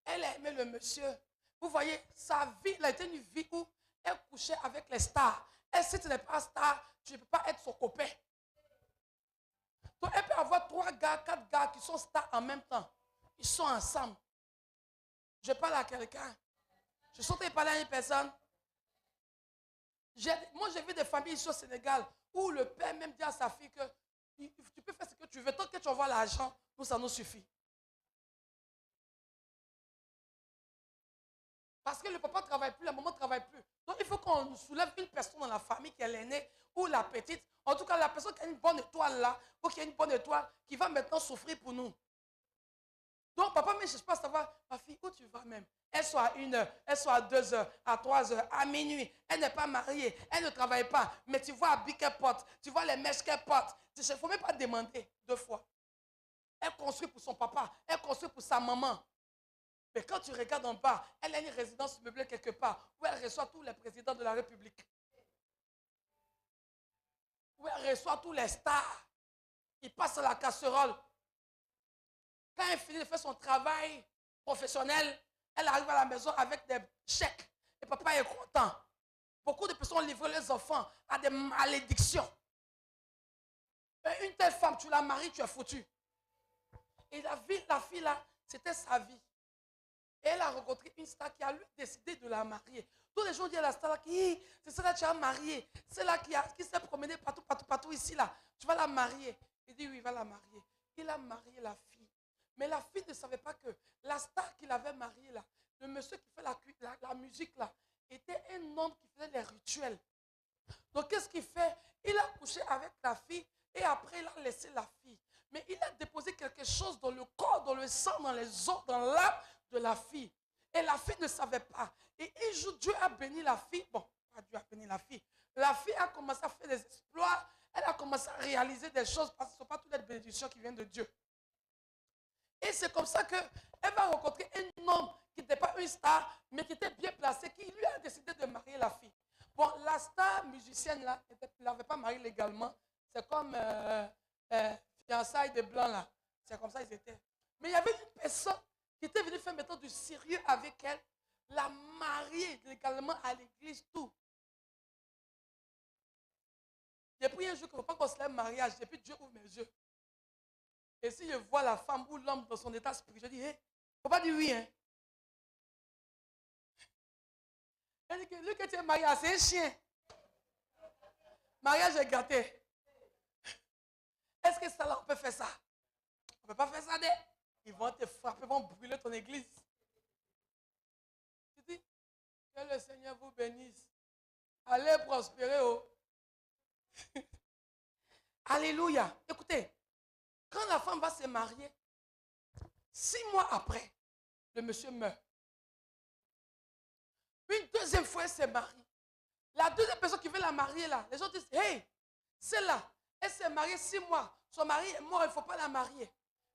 Elle a aimé le monsieur. Vous voyez, sa vie, elle a été une vie où elle couchait avec les stars. Et si tu n'es pas star, tu ne peux pas être son copain. Donc, elle peut avoir 3 gars, 4 gars qui sont stars en même temps. Ils sont ensemble. Je parle à quelqu'un. Je suis en train de parler à une personne. Moi, j'ai vu des familles ici au Sénégal où le père même dit à sa fille que tu peux faire ce que tu veux. Tant que tu envoies l'argent, nous, ça nous suffit. Parce que le papa ne travaille plus, la maman ne travaille plus. Donc, il faut qu'on soulève une personne dans la famille qui est l'aînée ou la petite. En tout cas, la personne qui a une bonne étoile là, ou qui a une bonne étoile, qui va maintenant souffrir pour nous. Donc, papa ne cherche pas à savoir, ma fille, où tu vas même? Elle soit à 1 heure, elle soit à 2 heures, à 3 heures, à minuit. Elle n'est pas mariée, elle ne travaille pas. Mais tu vois à Bic qu'elle porte, tu vois les mèches qu'elle porte. Il ne faut même pas demander 2 fois. Elle construit pour son papa, elle construit pour sa maman. Mais quand tu regardes en bas, elle a une résidence meublée quelque part où elle reçoit tous les présidents de la République. Où elle reçoit tous les stars. Ils passent à la casserole. Quand elle finit de faire son travail professionnel, elle arrive à la maison avec des chèques. Et papa est content. Beaucoup de personnes ont livré leurs enfants à des malédictions. Et une telle femme, tu la maries, tu es foutu. Et la fille là, c'était sa vie. Et elle a rencontré une star qui a lui décidé de la marier. Tous les gens disent à la star là, c'est celle-là que tu as mariée. C'est là qui s'est promenée partout ici là. Tu vas la marier. Il dit oui, il va la marier. Il a marié la fille. Mais la fille ne savait pas que la star qu'il avait mariée là, le monsieur qui fait la musique là, était un homme qui faisait les rituels. Donc qu'est-ce qu'il fait? Il a couché avec la fille et après il a laissé la fille. Mais il a déposé quelque chose dans le corps, dans le sang, dans les os, dans l'âme de la fille. Et la fille ne savait pas. Et un jour, Dieu a béni la fille. Bon, pas Dieu a béni la fille. La fille a commencé à faire des exploits. Elle a commencé à réaliser des choses parce que ce ne sont pas toutes les bénédictions qui viennent de Dieu. Et c'est comme ça qu'elle va rencontrer un homme qui n'était pas une star, mais qui était bien placé, qui lui a décidé de marier la fille. Bon, la star musicienne là, elle n'avait pas marié légalement. C'est comme fiançailles de blancs là. C'est comme ça qu'ils étaient. Mais il y avait une personne qui était venue faire maintenant du sérieux avec elle, la marier légalement à l'église, tout. J'ai pris un jour qu'il ne faut pas qu'on se lève mariage, et puis Dieu ouvre mes yeux. Et si je vois la femme ou l'homme dans son état spirituel, je dis, il ne faut pas dire oui. Hein. Elle dit que lui que tu es marié, c'est un chien. Mariage est gâté. Est-ce que ça là, on peut faire ça? On ne peut pas faire ça, ils vont te frapper, ils vont brûler ton église. Tu dis, que le Seigneur vous bénisse. Allez prospérer. Oh. Alléluia. Écoutez, quand la femme va se marier, 6 mois après, le monsieur meurt. Une deuxième fois, elle s'est mariée. La deuxième personne qui veut la marier là, les gens disent, hey, c'est là. Elle s'est mariée 6 mois. Son mari est mort, il ne faut pas la marier.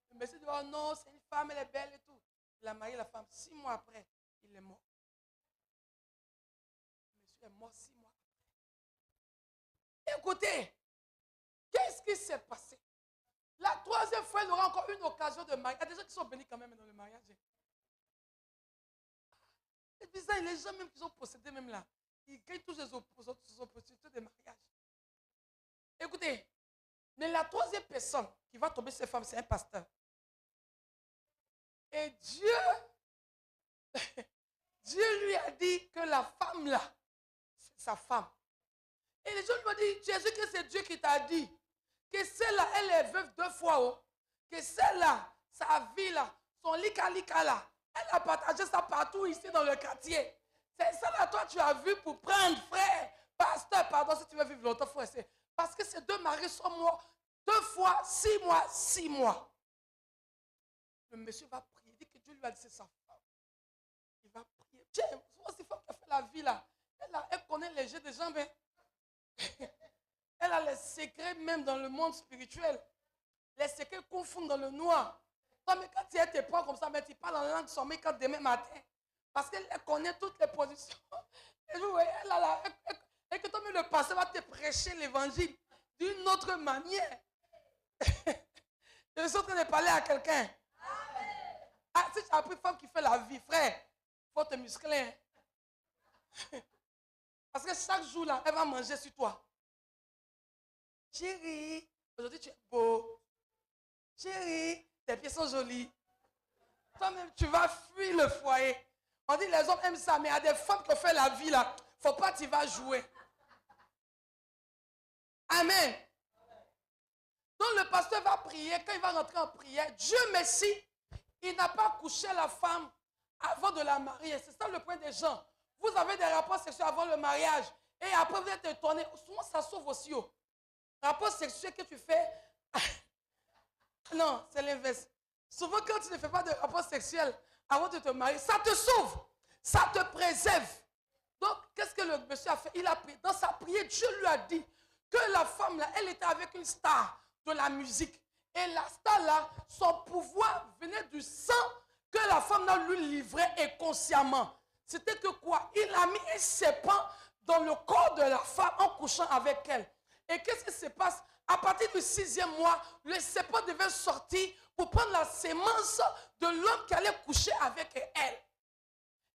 Le monsieur dit, oh non, c'est une femme, elle est belle et tout. Il a marié la femme 6 mois après, il est mort. Le monsieur est mort 6 mois après. Écoutez, qu'est-ce qui s'est passé? La troisième fois, il aura encore une occasion de marier. Il y a des gens qui sont bénis quand même dans le mariage. C'est bizarre, les gens même qui sont possédés même là, ils gagnent tous les opportunités de mariage. Écoutez, mais la troisième personne qui va tomber sur cette femme, c'est un pasteur. Et Dieu lui a dit que la femme là, c'est sa femme. Et les gens lui ont dit, Jésus, que c'est Dieu qui t'a dit que celle-là, elle est veuve 2 fois. Oh. Que celle-là, sa vie là, son lika là, elle a partagé ça partout ici dans le quartier. C'est ça là, toi, tu as vu pour prendre, frère, pasteur, pardon, si tu veux vivre longtemps, frère, c'est parce que ces 2 maris sont morts 2 fois, 6 mois, 6 mois. Le monsieur va prier, il dit que Dieu lui a dit c'est sa femme. Il va prier. Tiens, c'est cette femme qui a fait la vie là. Elle connaît les jeux des gens, mais elle a les secrets même dans le monde spirituel. Les secrets confondent dans le noir. Toi, mais quand tu es tes proches comme ça, mais tu parles en langue sommée quand demain matin. Parce qu'elle connaît toutes les positions. Et vous voyez, et que toi, le pasteur va te prêcher l'évangile d'une autre manière. Je suis en train de parler à quelqu'un. Ah, si tu as pris une femme qui fait la vie, frère, il faut te muscler. Hein. Parce que chaque jour, là, elle va manger sur toi. Chérie, aujourd'hui tu es beau. Chérie, tes pieds sont jolis. Toi-même, tu vas fuir le foyer. On dit les hommes aiment ça, mais il y a des femmes qui ont fait la vie là. Il ne faut pas que tu vas jouer. Amen. Donc le pasteur va prier. Quand il va rentrer en prière, Dieu merci, il n'a pas couché la femme avant de la marier. C'est ça le point des gens. Vous avez des rapports sexuels avant le mariage. Et après vous êtes étonné. Souvent ça sauve aussi. Oh. Rapport sexuel que tu fais. Non, c'est l'inverse. Souvent quand tu ne fais pas de rapport sexuel avant de te marier, ça te sauve. Ça te préserve. Donc, qu'est-ce que le monsieur a fait? Il a prié. Dans sa prière, Dieu lui a dit que la femme là, elle était avec une star de la musique. Et la star là, son pouvoir venait du sang que la femme là lui livrait inconsciemment. C'était que quoi? Il a mis un serpent dans le corps de la femme en couchant avec elle. Et qu'est-ce qui se passe? À partir du 6e mois, le serpent devait sortir pour prendre la sémence de l'homme qui allait coucher avec elle.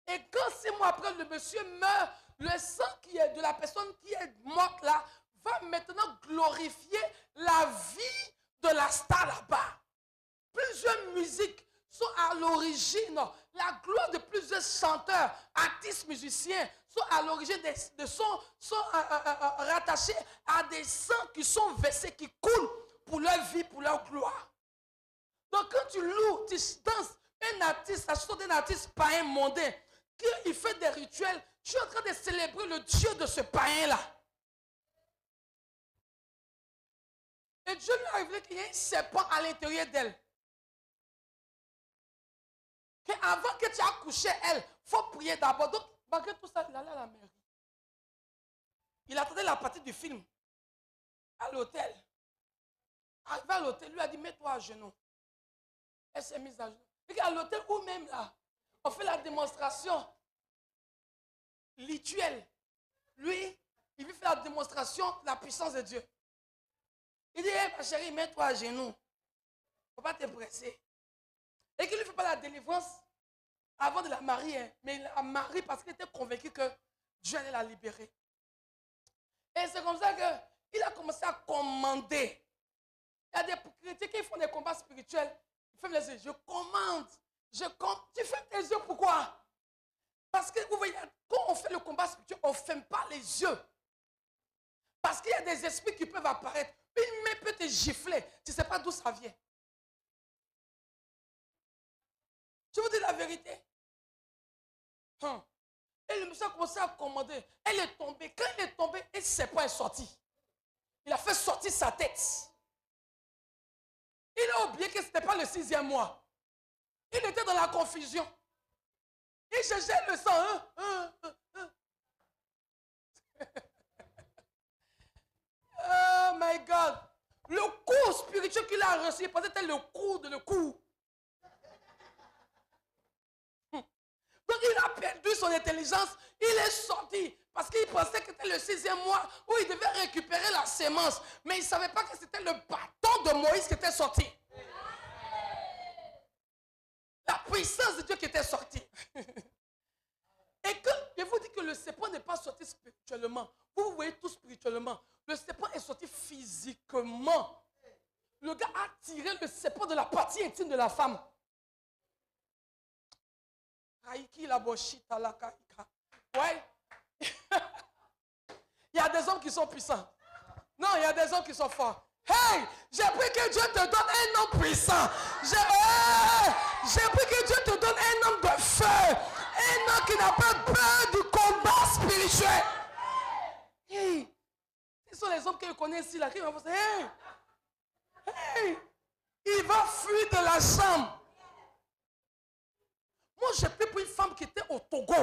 Et quand 6 mois après, le monsieur meurt, le sang qui est de la personne qui est morte là va maintenant glorifier la vie de la star là-bas. Plusieurs musiques sont à l'origine, la gloire de plusieurs chanteurs, artistes, musiciens sont à l'origine sont rattachés à des sangs qui sont versés, qui coulent pour leur vie, pour leur gloire. Donc quand tu loues, tu danses un artiste, la chanson d'un artiste païen mondain, qu'il fait des rituels, tu es en train de célébrer le Dieu de ce païen-là. Et Dieu lui a révélé qu'il y a un serpent à l'intérieur d'elle. Qu'avant que tu aies couché elle, il faut prier d'abord. Donc, malgré tout ça, il allait à la mairie. Il attendait la partie du film à l'hôtel. Arrivé à l'hôtel, lui a dit, mets-toi à genoux. Elle s'est mise à genoux. Et à l'hôtel ou même là, on fait la démonstration rituelle. Lui, il veut faire la démonstration de la puissance de Dieu. Il dit, hey, ma chérie, mets-toi à genoux. Il ne faut pas te presser. Et qu'il ne fait pas la délivrance avant de la marier. Mais il la marie parce qu'il était convaincu que Dieu allait la libérer. Et c'est comme ça qu'il a commencé à commander. Il y a des chrétiens qui font des combats spirituels. Ils ferment les yeux. Je commande. Tu fermes tes yeux, pourquoi? Parce que vous voyez, quand on fait le combat spirituel, on ne ferme pas les yeux. Parce qu'il y a des esprits qui peuvent apparaître. Une main peut te gifler. Tu ne sais pas d'où ça vient. Je vous dis la vérité. Et le monsieur a commencé à commander. Elle est tombée. Quand elle est tombée, elle ne sait pas, elle est sortie. Il a fait sortir sa tête. Il a oublié que ce n'était pas le 6e mois. Il était dans la confusion. Il cherchait le sang. Oh my God. Le coup spirituel qu'il a reçu, c'était le coup de le coup. Donc il a perdu son intelligence. Il est sorti parce qu'il pensait que c'était le 6e mois où il devait récupérer la sémence. Mais il ne savait pas que c'était le bâton de Moïse qui était sorti. La puissance de Dieu qui était sortie. Et que je vous dis que le serpent n'est pas sorti spirituellement. Vous voyez tout spirituellement. Le serpent est sorti physiquement. Le gars a tiré le serpent de la partie intime de la femme. Ouais. Il y a des hommes qui sont puissants. Non, il y a des hommes qui sont forts. Hey, j'ai pris que Dieu te donne un homme puissant. J'ai pris que Dieu te donne un homme de feu. Un homme qui n'a pas peur du combat spirituel. Hey, ce sont les hommes que je connais ici, là, qui vont dire, hey, il va fuir de la chambre. Moi, j'ai pris pour une femme qui était au Togo,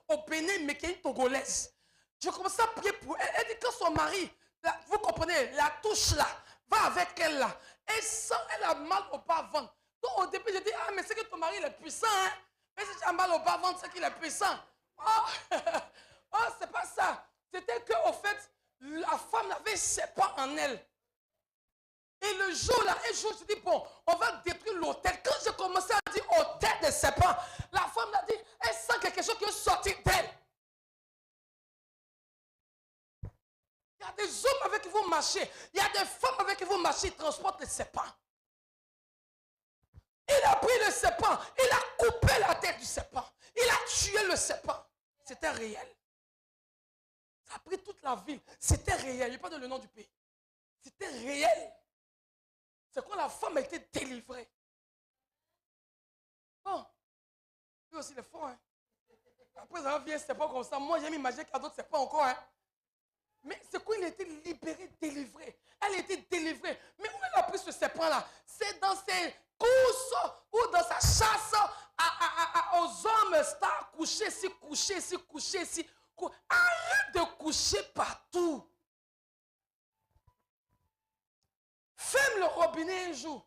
au Bénin, mais qui est une Togolaise. Je commençais à prier pour elle. Elle dit que son mari, vous comprenez, la touche là, va avec elle là. Elle sent, elle a mal au bas-ventre. Donc au début, je dis, ah, mais c'est que ton mari il est puissant, hein. Mais si tu as mal au bas-ventre, c'est qu'il est puissant. Oh, oh c'est pas ça. C'était qu'au fait, la femme avait ses pas en elle. Et le jour là, un jour, je dis, bon, on va détruire l'autel. Quand j'ai commencé à dire autel de serpent, la femme l'a dit, elle sent quelque chose qui est sorti d'elle. Il y a des hommes avec qui vous marchez. Il y a des femmes avec qui vous marchez. Ils transportent le serpent. Il a pris le serpent. Il a coupé la tête du serpent. Il a tué le serpent. C'était réel. Ça a pris toute la ville. C'était réel. Je ne vais pas donner le nom du pays. C'était réel. C'est quand la femme a été délivrée. Bon. Lui aussi, il est fort. Hein? Après, ça vient, c'est pas comme ça. Moi, j'ai m'imaginer qu'il y a d'autres, c'est pas encore. Hein? Mais c'est quand il a été libéré, délivré. Elle a été délivrée. Mais où elle a pris ce serpent-là? C'est dans ses courses ou dans sa chasse aux hommes stars, coucher ici, coucher ici, coucher ici. Arrête de coucher partout. Ferme le robinet un jour.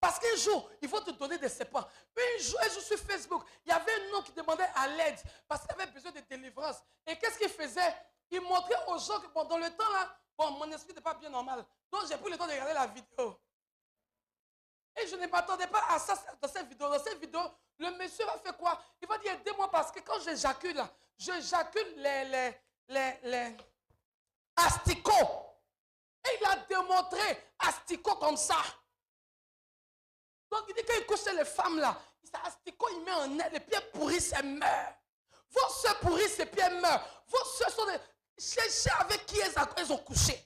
Parce qu'un jour, il faut te donner des serpents. Un jour sur Facebook, il y avait un homme qui demandait à l'aide parce qu'il avait besoin de délivrance. Et qu'est-ce qu'il faisait? Il montrait aux gens que bon, dans le temps là, bon, mon esprit n'était pas bien normal. Donc j'ai pris le temps de regarder la vidéo. Et je ne m'attendais pas à ça dans cette vidéo. Dans cette vidéo, le monsieur va faire quoi? Il va dire, aidez-moi parce que quand j'éjacule, j'éjacule les asticots. Et il a démontré asticot comme ça. Donc il dit qu'il couche les femmes là. Ça asticot, il met en elle, les pieds pourrissent et meurent. Vos soeurs pourrissent et pieds meurent. Vos soeurs sont des... Cherchez avec qui elles ont couché.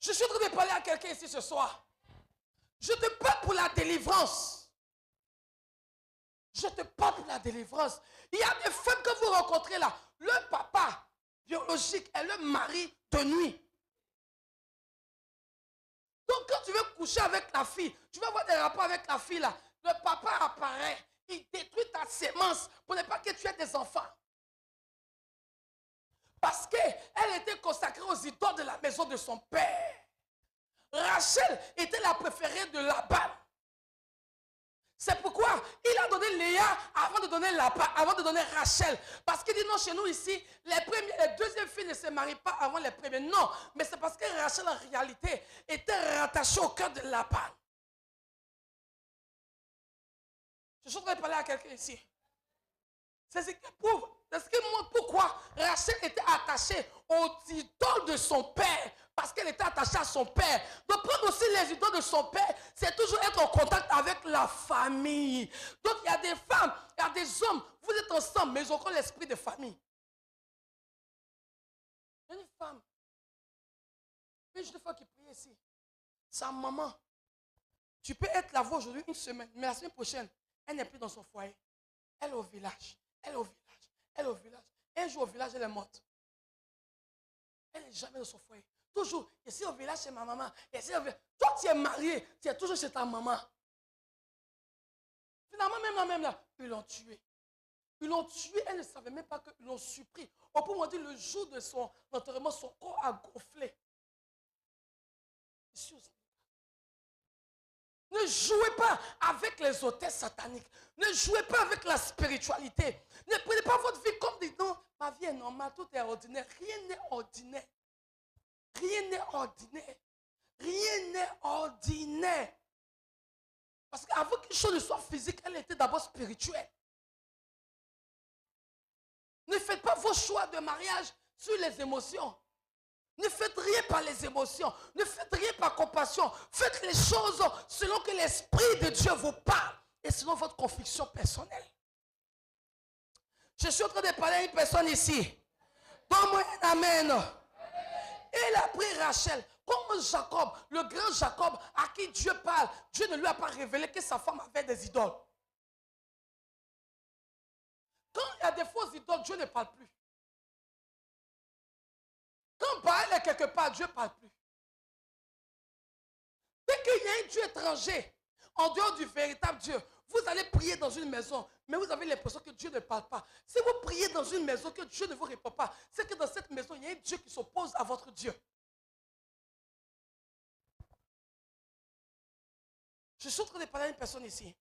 Je suis en train de parler à quelqu'un ici ce soir. Je te parle pour la délivrance. Je te parle pour la délivrance. Il y a des femmes que vous rencontrez là. Le papa biologique est le mari de nuit. Donc quand tu veux coucher avec la fille, tu vas avoir des rapports avec la fille là. Le papa apparaît. Il détruit ta sémence pour ne pas que tu aies des enfants. Parce qu'elle était consacrée aux idoles de la maison de son père. Rachel était la préférée de Laban. C'est pourquoi il a donné Léa avant de donner Rachel. Parce qu'il dit non, chez nous ici, les deuxièmes filles ne se marient pas avant les premiers. Non, mais c'est parce que Rachel en réalité était rattachée au cœur de Laban. Je suis en train de parler à quelqu'un ici. C'est ce qui prouve, c'est ce qui montre pourquoi Rachel était attachée aux idoles de son père. Parce qu'elle était attachée à son père. Donc prendre aussi les idoles de son père, c'est toujours être en contact avec la famille. Donc il y a des femmes, il y a des hommes, vous êtes ensemble, mais ils ont encore l'esprit de famille. Il y a une femme, une jeune femme qui prie ici. Sa maman. Tu peux être là-bas aujourd'hui une semaine, mais la semaine prochaine, elle n'est plus dans son foyer. Elle est au village. Elle est au village. Elle est au village. Un jour au village, elle est morte. Elle n'est jamais dans son foyer. Toujours, ici au village, chez ma maman. Ici au village. Toi, tu es marié, tu es toujours chez ta maman. Finalement, même là, ils l'ont tué. Ils l'ont tué, elle ne savait même pas qu'ils l'ont surpris. Au point où dire, le jour de son enterrement, son corps a gonflé. Ici aussi. Ne jouez pas avec les hôtesses sataniques. Ne jouez pas avec la spiritualité. Ne prenez pas votre vie comme des non. Ma vie est normale, tout est ordinaire. Rien n'est ordinaire. Rien n'est ordinaire. Rien n'est ordinaire. Parce qu'avant qu'une chose ne soit physique, elle était d'abord spirituelle. Ne faites pas vos choix de mariage sur les émotions. Ne faites rien par les émotions. Ne faites rien par compassion. Faites les choses selon que l'Esprit de Dieu vous parle et selon votre conviction personnelle. Je suis en train de parler à une personne ici. Donne-moi un amen. Et il a pris Rachel. Comme Jacob, le grand Jacob à qui Dieu parle, Dieu ne lui a pas révélé que sa femme avait des idoles. Quand il y a des fausses idoles, Dieu ne parle plus. Quand Baal est quelque part, Dieu ne parle plus. Dès qu'il y a un Dieu étranger, en dehors du véritable Dieu, vous allez prier dans une maison, mais vous avez l'impression que Dieu ne parle pas. Si vous priez dans une maison que Dieu ne vous répond pas, c'est que dans cette maison, il y a un Dieu qui s'oppose à votre Dieu. Je suis en train de parler à une personne ici.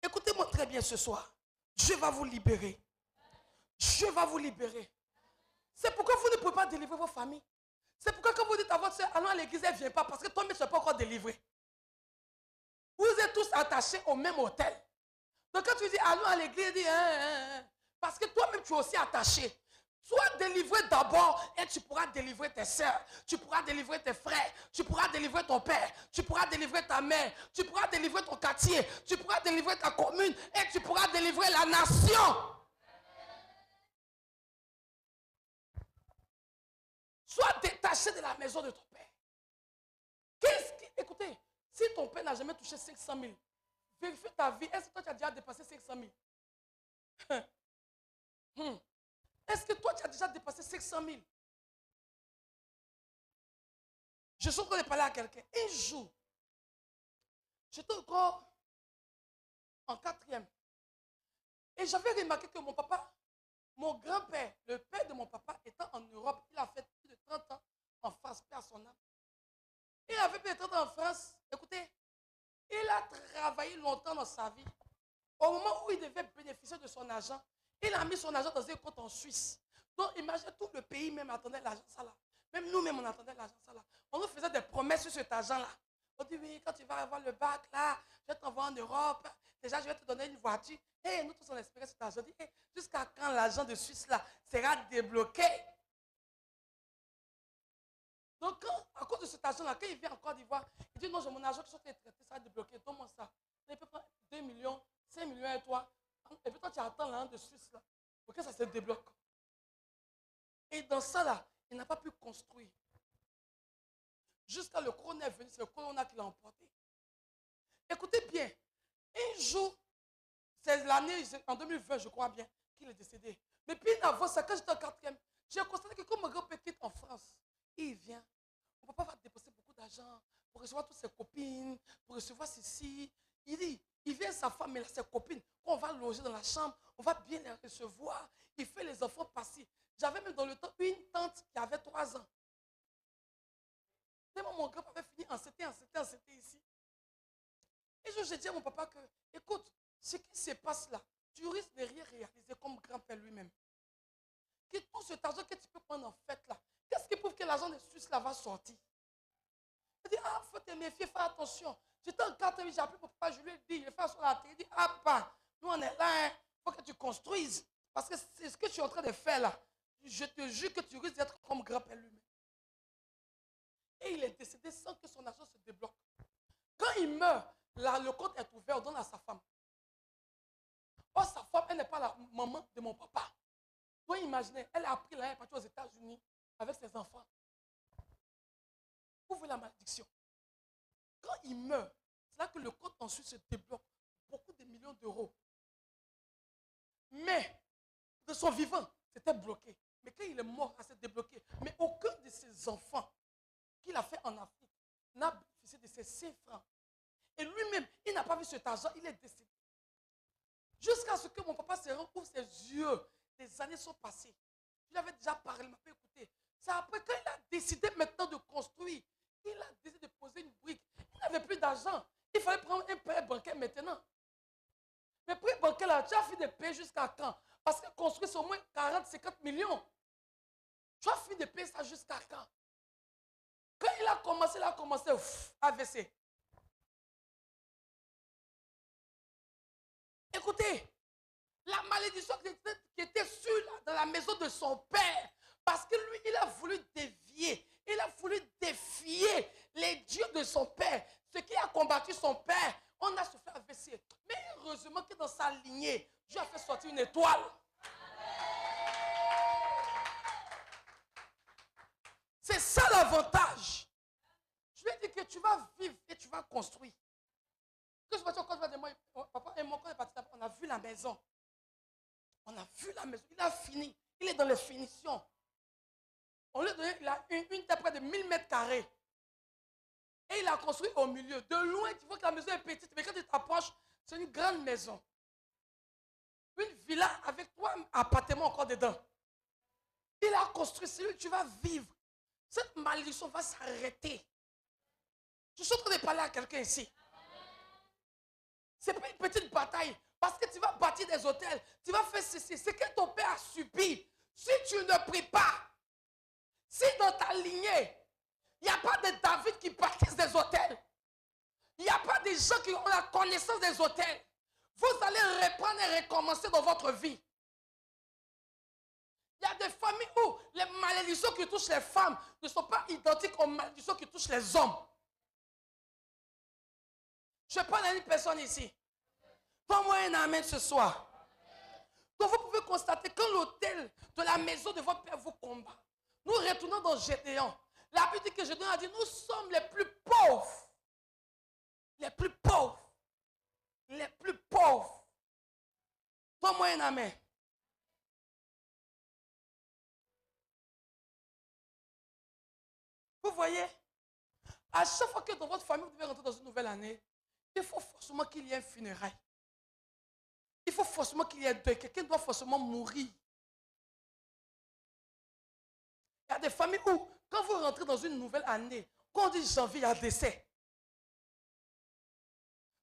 Écoutez-moi très bien ce soir. Dieu va vous libérer. Dieu va vous libérer. C'est pourquoi vous ne pouvez pas délivrer vos familles. C'est pourquoi quand vous dites à votre soeur, allons à l'église, elle ne vient pas parce que toi-même, tu n'es pas encore délivré. Vous êtes tous attachés au même hôtel. Donc quand tu dis, allons à l'église, dis, parce que toi-même, tu es aussi attaché. Sois délivré d'abord et tu pourras délivrer tes soeurs, tu pourras délivrer tes frères, tu pourras délivrer ton père, tu pourras délivrer ta mère, tu pourras délivrer ton quartier, tu pourras délivrer ta commune et tu pourras délivrer la nation. Sois détaché de la maison de ton père. Écoutez, si ton père n'a jamais touché 500 000, vérifie ta vie. Est-ce que toi tu as déjà dépassé 500 000? Est-ce que toi tu as déjà dépassé 500 000? Je suis en train de parler à quelqu'un. Un jour, j'étais encore en 4e. Et j'avais remarqué que mon papa, mon grand-père, le père de mon papa, étant en Europe, il a fait plus de 30 ans en France, paix à son âme. Il avait plus de 30 ans en France. Écoutez, il a travaillé longtemps dans sa vie. Au moment où il devait bénéficier de son argent, il a mis son argent dans un compte en Suisse. Donc, imagine, tout le pays même attendait l'argent ça là. Même nous-mêmes, on attendait l'argent ça là. On nous faisait des promesses sur cet argent-là. On dit, oui, quand tu vas avoir le bac là, je vais t'envoyer en Europe. Déjà, je vais te donner une voiture. Et nous tous, on espérait cet argent. Hey, jusqu'à quand l'argent de Suisse là sera débloqué? Donc, à cause de cet argent-là, quand il vient en Côte d'Ivoire, il dit, non, j'ai mon argent qui sont traités, ça va débloquer. Donne-moi ça. Il peut prendre 2 millions, 5 millions et toi. Et puis toi, tu attends l'argent de Suisse là pour que ça se débloque. Et dans ça là, Il n'a pas pu construire. Jusqu'à le corona est venu, c'est le corona qui l'a emporté. Écoutez bien, un jour, c'est l'année, en 2020, je crois bien, qu'il est décédé. Mais puis avant ça, quand j'étais en quatrième, j'ai constaté que comme mon grand-père quitte en France, il vient. Mon papa va dépenser beaucoup d'argent pour recevoir toutes ses copines, pour recevoir ceci. Il dit, il vient sa femme et ses copines, on va loger dans la chambre, on va bien les recevoir. Il fait les enfants passer. J'avais même dans le temps une tante qui avait 3 ans. Tellement mon grand-père avait fini enceinte ici. Et j'ai dit à mon papa que, écoute, ce qui se passe là, tu risques de rien réaliser comme grand-père lui-même. Que tout cet argent que tu peux prendre en fête là, qu'est-ce qui prouve que l'argent de Suisse là va sortir? Il dit, ah, il faut te méfier, fais attention. J'étais en 4e, j'ai appelé mon papa, je lui ai dit, il fait sur la télé, il dit, ah, pas, nous on est là, il faut que tu construises. Parce que c'est ce que tu es en train de faire là. Je te jure que tu risques d'être comme grand-père lui-même. Et il est décédé sans que son argent se débloque. Quand il meurt, là, le compte est ouvert, on donne à sa femme. Or, sa femme, elle n'est pas la maman de mon papa. Vous imaginez, elle a pris là, elle est partie aux États-Unis avec ses enfants. Vous voyez la malédiction. Quand il meurt, c'est là que le compte ensuite se débloque. Beaucoup de millions d'euros. Mais, de son vivant, c'était bloqué. Mais quand il est mort, ça s'est débloqué. Mais aucun de ses enfants qu'il a fait en Afrique n'a bénéficié de ces 5 francs. Et lui-même, il n'a pas vu cet argent, il est décédé. Jusqu'à ce que mon papa se rende ouvre ses yeux. Les années sont passées. Je lui avais déjà parlé, il m'a pas écouté. C'est après quand il a décidé maintenant de construire, il a décidé de poser une brique. Il n'avait plus d'argent. Il fallait prendre un prêt bancaire maintenant. Mais prêt bancaire là, tu as fini de payer jusqu'à quand? Parce que construire c'est au moins 40-50 millions. Tu as fini de payer ça jusqu'à quand? Quand il a commencé, AVC. Écoutez, la malédiction qui était dans la maison de son père, parce que lui, il a voulu dévier, il a voulu défier les dieux de son père. Ce qui a combattu son père, on a souffert AVC. Mais heureusement que dans sa lignée, Dieu a fait sortir une étoile. C'est ça l'avantage. Je lui ai dit que tu vas vivre et tu vas construire. Que je me dis encore de moi, papa et mon corps est parti là-bas, on a vu la maison. On a vu la maison, il a fini. Il est dans les finitions. On lui a donné, il a une terre près de 1000 mètres carrés. Et il a construit au milieu. De loin, tu vois que la maison est petite, mais quand tu t'approches, c'est une grande maison. Une villa avec 3 appartements encore dedans. Il a construit celui où tu vas vivre. Cette malédiction va s'arrêter. Je suis en train de parler à quelqu'un ici. Ce n'est pas une petite bataille. Parce que tu vas bâtir des hôtels. Tu vas faire ceci. Ce que ton père a subi. Si tu ne pries pas. Si dans ta lignée, il n'y a pas de David qui bâtisse des hôtels. Il n'y a pas de gens qui ont la connaissance des hôtels. Vous allez reprendre et recommencer dans votre vie. Il y a des familles où les malédictions qui touchent les femmes ne sont pas identiques aux malédictions qui touchent les hommes. Je parle à une personne ici. Donne-moi un amen ce soir. Donc vous pouvez constater quand l'autel de la maison de votre père vous combat. Nous retournons dans Gédéon. La Bible dit que Gédéon a dit, nous sommes les plus pauvres. Les plus pauvres. Les plus pauvres. Donne-moi un amen. Vous voyez, à chaque fois que dans votre famille, vous devez rentrer dans une nouvelle année, il faut forcément qu'il y ait un funérail. Il faut forcément qu'il y ait deuil. Quelqu'un doit forcément mourir. Il y a des familles où, quand vous rentrez dans une nouvelle année, quand on dit janvier, il y a décès.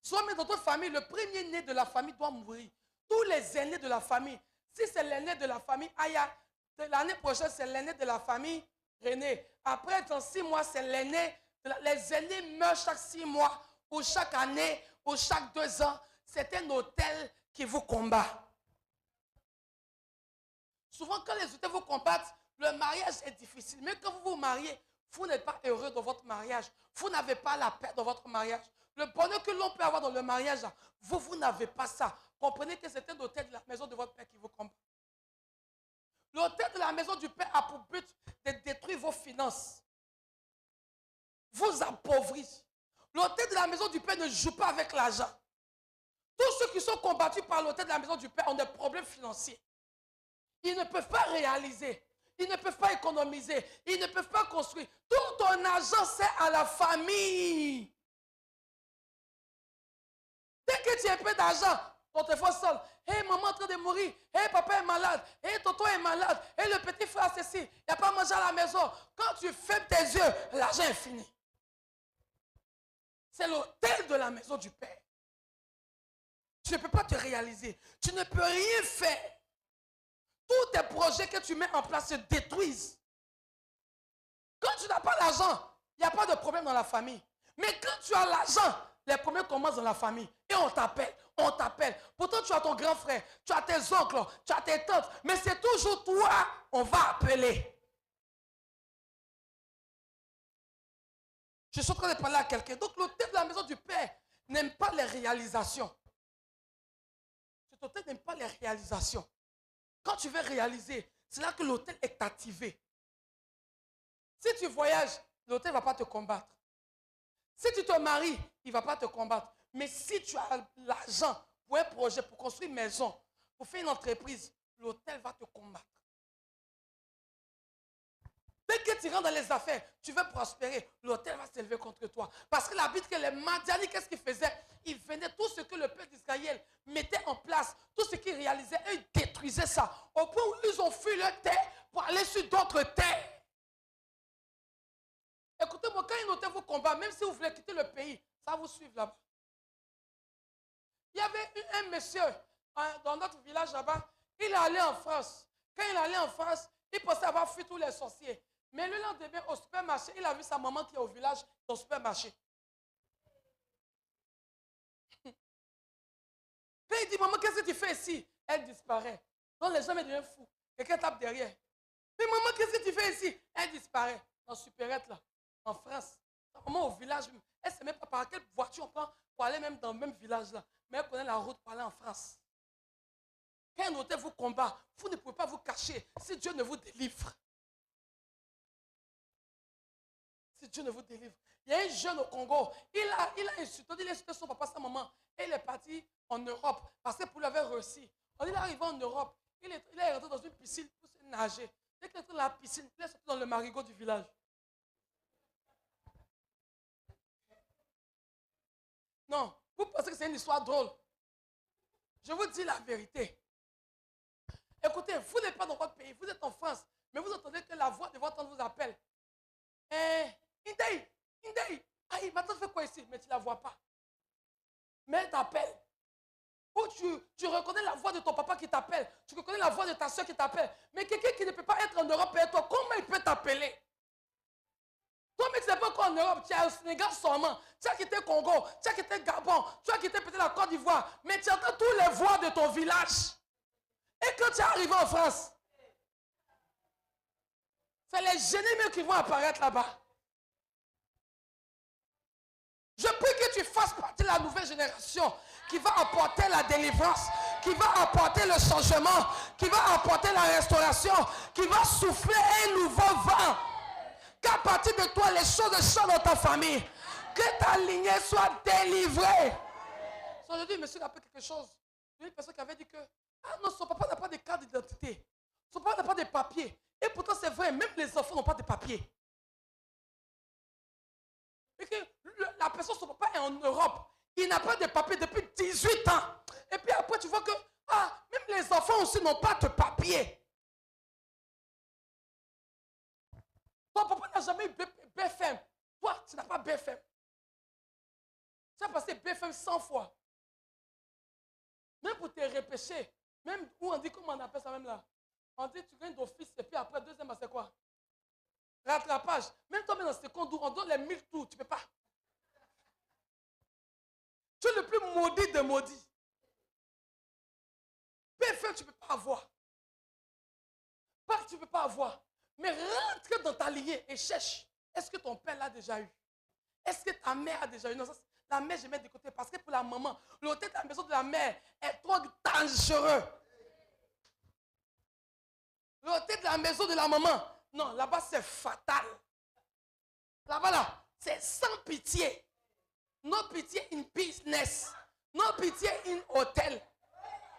Soit mais dans votre famille, le premier né de la famille doit mourir. Tous les aînés de la famille. Si c'est l'aîné de la famille Aya, l'année prochaine, c'est l'aîné de la famille René. Après, dans 6 mois, c'est l'aîné. Les aînés meurent chaque 6 mois, ou chaque année, ou chaque 2 ans. C'est un hôtel qui vous combat. Souvent, quand les hôtels vous combattent, le mariage est difficile. Mais quand vous vous mariez, vous n'êtes pas heureux dans votre mariage. Vous n'avez pas la paix dans votre mariage. Le bonheur que l'on peut avoir dans le mariage, vous n'avez pas ça. Comprenez que c'est un hôtel de la maison de votre père qui vous combat. L'hôtel de la maison du père a pour but de détruire vos finances, vous appauvrit. L'autel de la maison du Père ne joue pas avec l'argent. Tous ceux qui sont combattus par l'autel de la maison du Père ont des problèmes financiers. Ils ne peuvent pas réaliser. Ils ne peuvent pas économiser. Ils ne peuvent pas construire. Tout ton argent sert à la famille. Dès que tu as un peu d'argent, ton téléphone sonne. Hé, maman est en train de mourir. Hé, papa est malade. Hé, tonton est malade. Hé, le petit frère, ceci. Il n'y a pas à manger à la maison. Quand tu fermes tes yeux, l'argent est fini. C'est l'autel de la maison du Père. Tu ne peux pas te réaliser. Tu ne peux rien faire. Tous tes projets que tu mets en place se détruisent. Quand tu n'as pas l'argent, il n'y a pas de problème dans la famille. Mais quand tu as l'argent, les problèmes commencent dans la famille. Et on t'appelle, on t'appelle. Pourtant, tu as ton grand frère, tu as tes oncles, tu as tes tantes. Mais c'est toujours toi, on va appeler. Je suis en train de parler à quelqu'un. Donc, l'autel de la maison du Père n'aime pas les réalisations. Cet autel n'aime pas les réalisations. Quand tu veux réaliser, c'est là que l'autel est activé. Si tu voyages, l'autel ne va pas te combattre. Si tu te maries, il ne va pas te combattre. Mais si tu as l'argent pour un projet, pour construire une maison, pour faire une entreprise, l'autel va te combattre. Dès que tu rentres dans les affaires, tu veux prospérer, l'autel va s'élever contre toi. Parce que la Bible que les Madianites, qu'est-ce qu'ils faisaient? Ils venaient, tout ce que le peuple d'Israël mettait en place, tout ce qu'ils réalisaient, eux, ils détruisaient ça. Au point où ils ont fui leur terre pour aller sur d'autres terres. Écoutez-moi, quand une autel vous combat, même si vous voulez quitter le pays, ça va vous suivre là-bas. Il y avait un monsieur dans notre village là-bas, il est allé en France. Quand il est allé en France, il pensait avoir fui tous les sorciers. Mais le lendemain, au supermarché, il a vu sa maman qui est au village, dans le supermarché. Quand il dit, maman, qu'est-ce que tu fais ici? Elle disparaît. Donc les gens me deviennent fous. Quelqu'un tape derrière. Mais maman, qu'est-ce que tu fais ici? Elle disparaît. Dans supérette là, en France. Sa maman au village, elle ne sait même pas par quelle voiture on prend pour aller même dans le même village là. Mais elle connaît la route pour aller en France. Quand un autel vous combat, vous ne pouvez pas vous cacher si Dieu ne vous délivre. Si Dieu ne vous délivre. Il y a un jeune au Congo, il a insulté son papa, sa maman, et il est parti en Europe, parce que pour lui avoir réussi. Quand il est arrivé en Europe, il est rentré dans une piscine pour se nager. Dès qu'il est rentré dans la piscine, il est sorti dans le marigot du village. Non, vous pensez que c'est une histoire drôle. Je vous dis la vérité. Écoutez, vous n'êtes pas dans votre pays, vous êtes en France, mais vous entendez que la voix de votre tante vous appelle. Indei, aïe, ma tante fait quoi ici? Mais tu ne la vois pas. Mais elle t'appelle. Ou tu reconnais la voix de ton papa qui t'appelle. Tu reconnais la voix de ta soeur qui t'appelle. Mais quelqu'un qui ne peut pas être en Europe et toi, comment il peut t'appeler? Toi, mais tu n'es pas encore en Europe, tu es au Sénégal seulement. Tu as quitté Congo, tu as quitté Gabon, tu as quitté peut-être la Côte d'Ivoire. Mais tu entends toutes les voix de ton village. Et quand tu es arrivé en France, c'est les génies qui vont apparaître là-bas. Je prie que tu fasses partie de la nouvelle génération qui va apporter la délivrance, qui va apporter le changement, qui va apporter la restauration, qui va souffler un nouveau vent. Qu'à partir de toi, les choses changent dans ta famille. Que ta lignée soit délivrée. Aujourd'hui, monsieur a appris quelque chose. Il y a une personne qui avait dit que non, son papa n'a pas de carte d'identité. Son papa n'a pas de papier. Et pourtant, c'est vrai, même les enfants n'ont pas de papier. Et que la personne, son papa est en Europe. Il n'a pas de papier depuis 18 ans. Et puis après, tu vois que même les enfants aussi n'ont pas de papier. Ton papa n'a jamais eu BFM. Toi, tu n'as pas BFM. Tu as passé BFM 100 fois. Même pour te repêcher, même où on dit, comment on appelle ça même là? On dit, tu gagnes d'office et puis après, deuxième, c'est quoi? Rattrapage. Même toi, dans le second tour, on donne les 1000 tours, tu ne peux pas. Tu es le plus maudit des maudits. BFM, tu ne peux pas avoir. Pas que tu ne peux pas avoir. Mais rentre dans ta lignée et cherche. Est-ce que ton père l'a déjà eu? Est-ce que ta mère a déjà eu? Non, ça, la mère, je mets de côté. Parce que pour la maman, l'hôtel de la maison de la mère est trop dangereux. L'hôtel de la maison de la maman Non, là-bas, c'est fatal. Là-bas, là, c'est sans pitié. No pitié in business. No pitié in hôtel.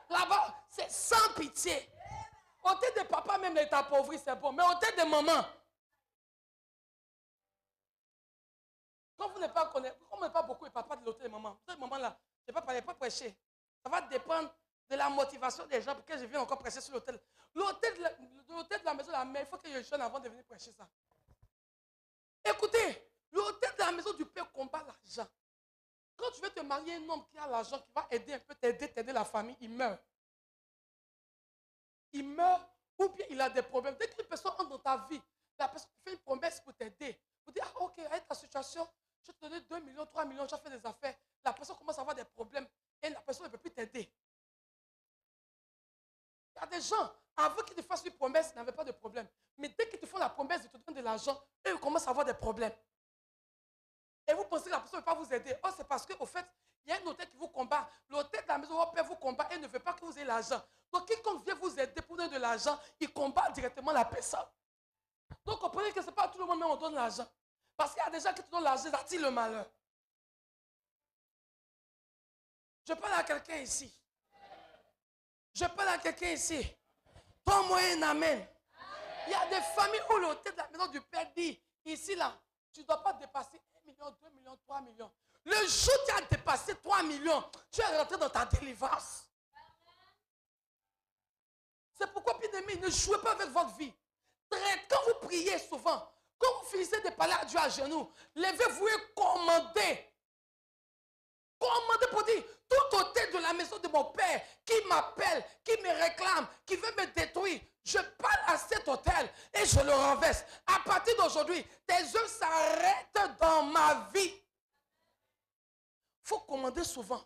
Là-bas, c'est sans pitié. Hôtel de papa, même est appauvri, c'est bon. Mais hôtel de maman. Quand vous n'êtes pas connaître, comme on n'est pas beaucoup de papa de l'hôtel de maman, ce moment-là, je ne vais pas parler, pas prêcher. Ça va dépendre de la motivation des gens pour que je vienne encore prêcher sur l'hôtel. L'hôtel de la maison de la mère, il faut que je jeûne avant de venir prêcher ça. Écoutez, l'hôtel de la maison du père combat l'argent. Quand tu veux te marier un homme qui a l'argent, qui va aider un peu, t'aider la famille, il meurt. Il meurt ou bien il a des problèmes. Dès qu'une personne entre dans ta vie, la personne fait une promesse pour t'aider. Vous dites, ah ok, avec ta situation, je vais te donner 2 millions, 3 millions, tu as fait des affaires. La personne commence à avoir des problèmes et la personne ne peut plus t'aider. Il y a des gens, avant qu'ils te fassent une promesse, ils n'avaient pas de problème. Mais dès qu'ils te font la promesse de te donner de l'argent, eux, ils commencent à avoir des problèmes. Et vous pensez que la personne ne peut pas vous aider. Oh, c'est parce qu'au fait, il y a un hôtel qui vous combat. L'hôtel de la maison, votre père vous combat et ne veut pas que vous ayez l'argent. Donc, quiconque vient vous aider pour donner de l'argent, il combat directement la personne. Donc, comprenez que ce n'est pas à tout le monde, mais on donne l'argent. Parce qu'il y a des gens qui te donnent l'argent, ça attire le malheur. Je parle à quelqu'un ici. Je parle à quelqu'un ici. Donne-moi un amen. Il y a des familles où l'hôtel de la maison du père dit, ici là, tu ne dois pas dépasser 1 million, 2 millions, 3 millions. Le jour où tu as dépassé 3 millions, tu es rentré dans ta délivrance. C'est pourquoi, bien-aimés, ne jouez pas avec votre vie. Quand vous priez souvent, quand vous finissez de parler à Dieu à genoux, levez-vous et commandez. Commandez pour dire, tout hôtel de la maison de mon père qui m'appelle, qui me réclame, qui veut me détruire, je parle à cet hôtel et je le renverse. À partir d'aujourd'hui, tes œuvres s'arrêtent dans ma vie. Il faut commander souvent.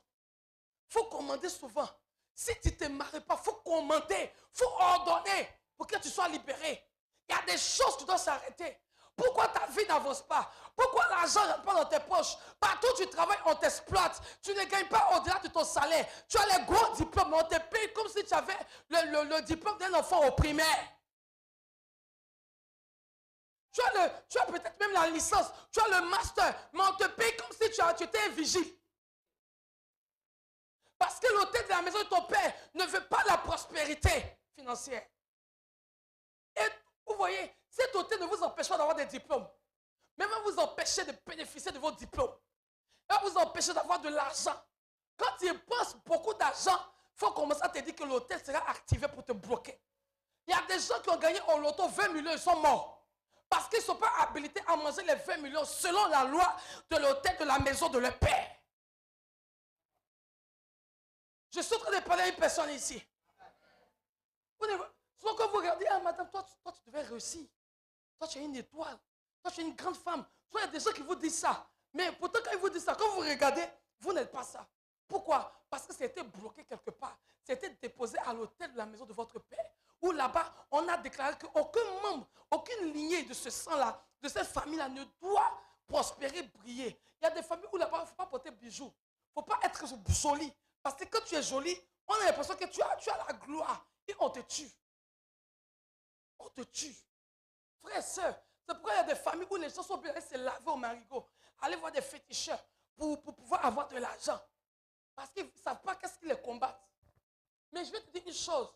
Il faut commander souvent. Si tu ne te maries pas, il faut commander, il faut ordonner pour que tu sois libéré. Il y a des choses qui doivent s'arrêter. Pourquoi ta vie n'avance pas? Pourquoi l'argent ne rentre pas dans tes poches? Partout où tu travailles, on t'exploite. Tu ne gagnes pas au-delà de ton salaire. Tu as les gros diplômes, mais on te paye comme si tu avais le diplôme d'un enfant au primaire. Tu as peut-être même la licence, tu as le master, mais on te paye comme si tu étais un vigile. Parce que l'hôtel de la maison de ton père ne veut pas la prospérité financière. Et vous voyez, cet hôtel ne vous empêche pas d'avoir des diplômes. Mais va vous empêcher de bénéficier de vos diplômes. Il va vous empêcher d'avoir de l'argent. Quand tu penses beaucoup d'argent, il faut commencer à te dire que l'hôtel sera activé pour te bloquer. Il y a des gens qui ont gagné au loto 20 millions, ils sont morts. Parce qu'ils ne sont pas habilités à manger les 20 millions selon la loi de l'hôtel de la maison de leur père. Je suis en train de parler à une personne ici. Souvent quand vous regardez, ah madame, toi tu devais réussir. Toi tu es une étoile. Toi tu es une grande femme. Soit il y a des gens qui vous disent ça. Mais pourtant quand ils vous disent ça, quand vous regardez, vous n'êtes pas ça. Pourquoi? Parce que c'était bloqué quelque part. C'était déposé à l'hôtel de la maison de votre père. Où là-bas, on a déclaré qu'aucun membre, aucune lignée de ce sang-là, de cette famille-là ne doit prospérer, briller. Il y a des familles où là-bas, il ne faut pas porter bijoux. Il ne faut pas être joli. Parce que quand tu es joli, on a l'impression que tu as la gloire. Et on te tue. On te tue. Frères et sœurs, c'est pourquoi il y a des familles où les gens sont bien allés se laver au marigot. Aller voir des féticheurs pour pouvoir avoir de l'argent. Parce qu'ils ne savent pas qu'est-ce qui les combattent. Mais je vais te dire une chose.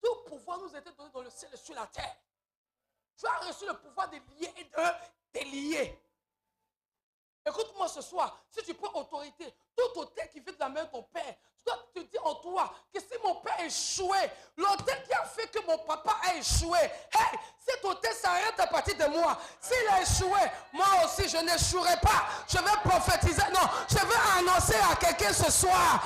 Tout pouvoir nous a été donné dans le ciel et sur la terre. Tu as reçu le pouvoir de lier et de délier. Écoute-moi ce soir, si tu prends autorité, tout hôtel qui vient de la main de ton père, tu dois te dire en toi que si mon père a échoué, l'hôtel qui a fait que mon papa a échoué, hey, cet hôtel s'arrête à partir de moi. S'il a échoué, moi aussi je n'échouerai pas. Je vais prophétiser, non, je vais annoncer à quelqu'un ce soir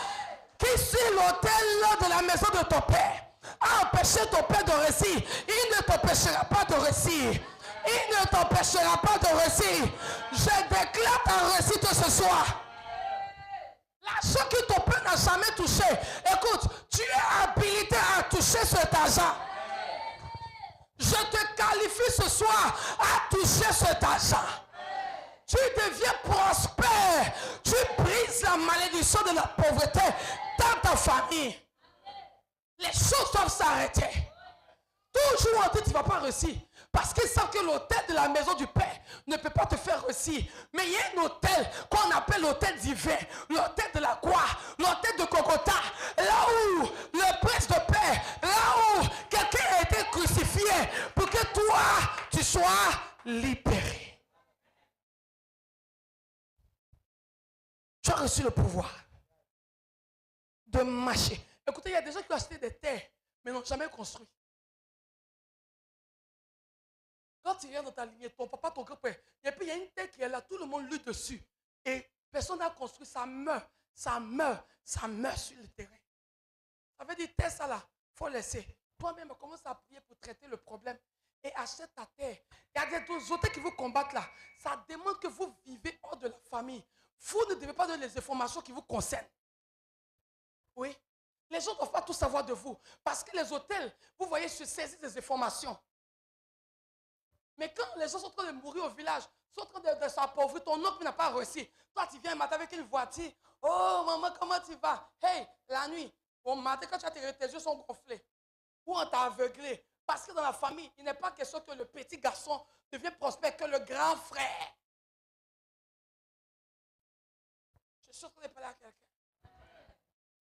que si l'hôtel de la maison de ton père a empêché ton père de réussir, il ne t'empêchera pas de réussir. Il ne t'empêchera pas de réussir. Je déclare ta réussite ce soir. L'argent que ton père n'a jamais touché. Écoute, tu es habilité à toucher cet argent. Je te qualifie ce soir à toucher cet argent. Tu deviens prospère. Tu brises la malédiction de la pauvreté dans ta famille. Les choses doivent s'arrêter. Tout jour où on dit tu ne vas pas réussir, parce qu'ils savent que l'autel de la maison du Père ne peut pas te faire réussir. Mais il y a un autel qu'on appelle l'autel divin, l'autel de la croix, l'autel de Golgotha, là où le prince de paix, là où quelqu'un a été crucifié pour que toi, tu sois libéré. Tu as reçu le pouvoir de marcher. Écoutez, il y a des gens qui ont acheté des terres, mais n'ont jamais construit. Quand tu viens dans ta lignée, ton papa, ton grand-père, et puis il y a une terre qui est là, tout le monde lutte dessus. Et personne n'a construit, ça meurt sur le terrain. Ça veut dire, terre, ça là, il faut laisser. Toi-même, commence à prier pour traiter le problème. Et achète ta terre. Il y a des autres qui vous combattent là. Ça demande que vous vivez hors de la famille. Vous ne devez pas donner les informations qui vous concernent. Oui. Les gens ne doivent pas tout savoir de vous. Parce que les hôtels, vous voyez, se saisissent des informations. Mais quand les gens sont en train de mourir au village, sont en train de s'appauvrir, ton oncle n'a pas réussi. Toi, tu viens un matin avec une voiture. Oh, maman, comment tu vas? Hey, la nuit, au matin, quand tu as tes yeux sont gonflés. Ou on t'a aveuglé. Parce que dans la famille, il n'est pas question que le petit garçon devienne prospère, que le grand frère. Je suis en train de parler à quelqu'un.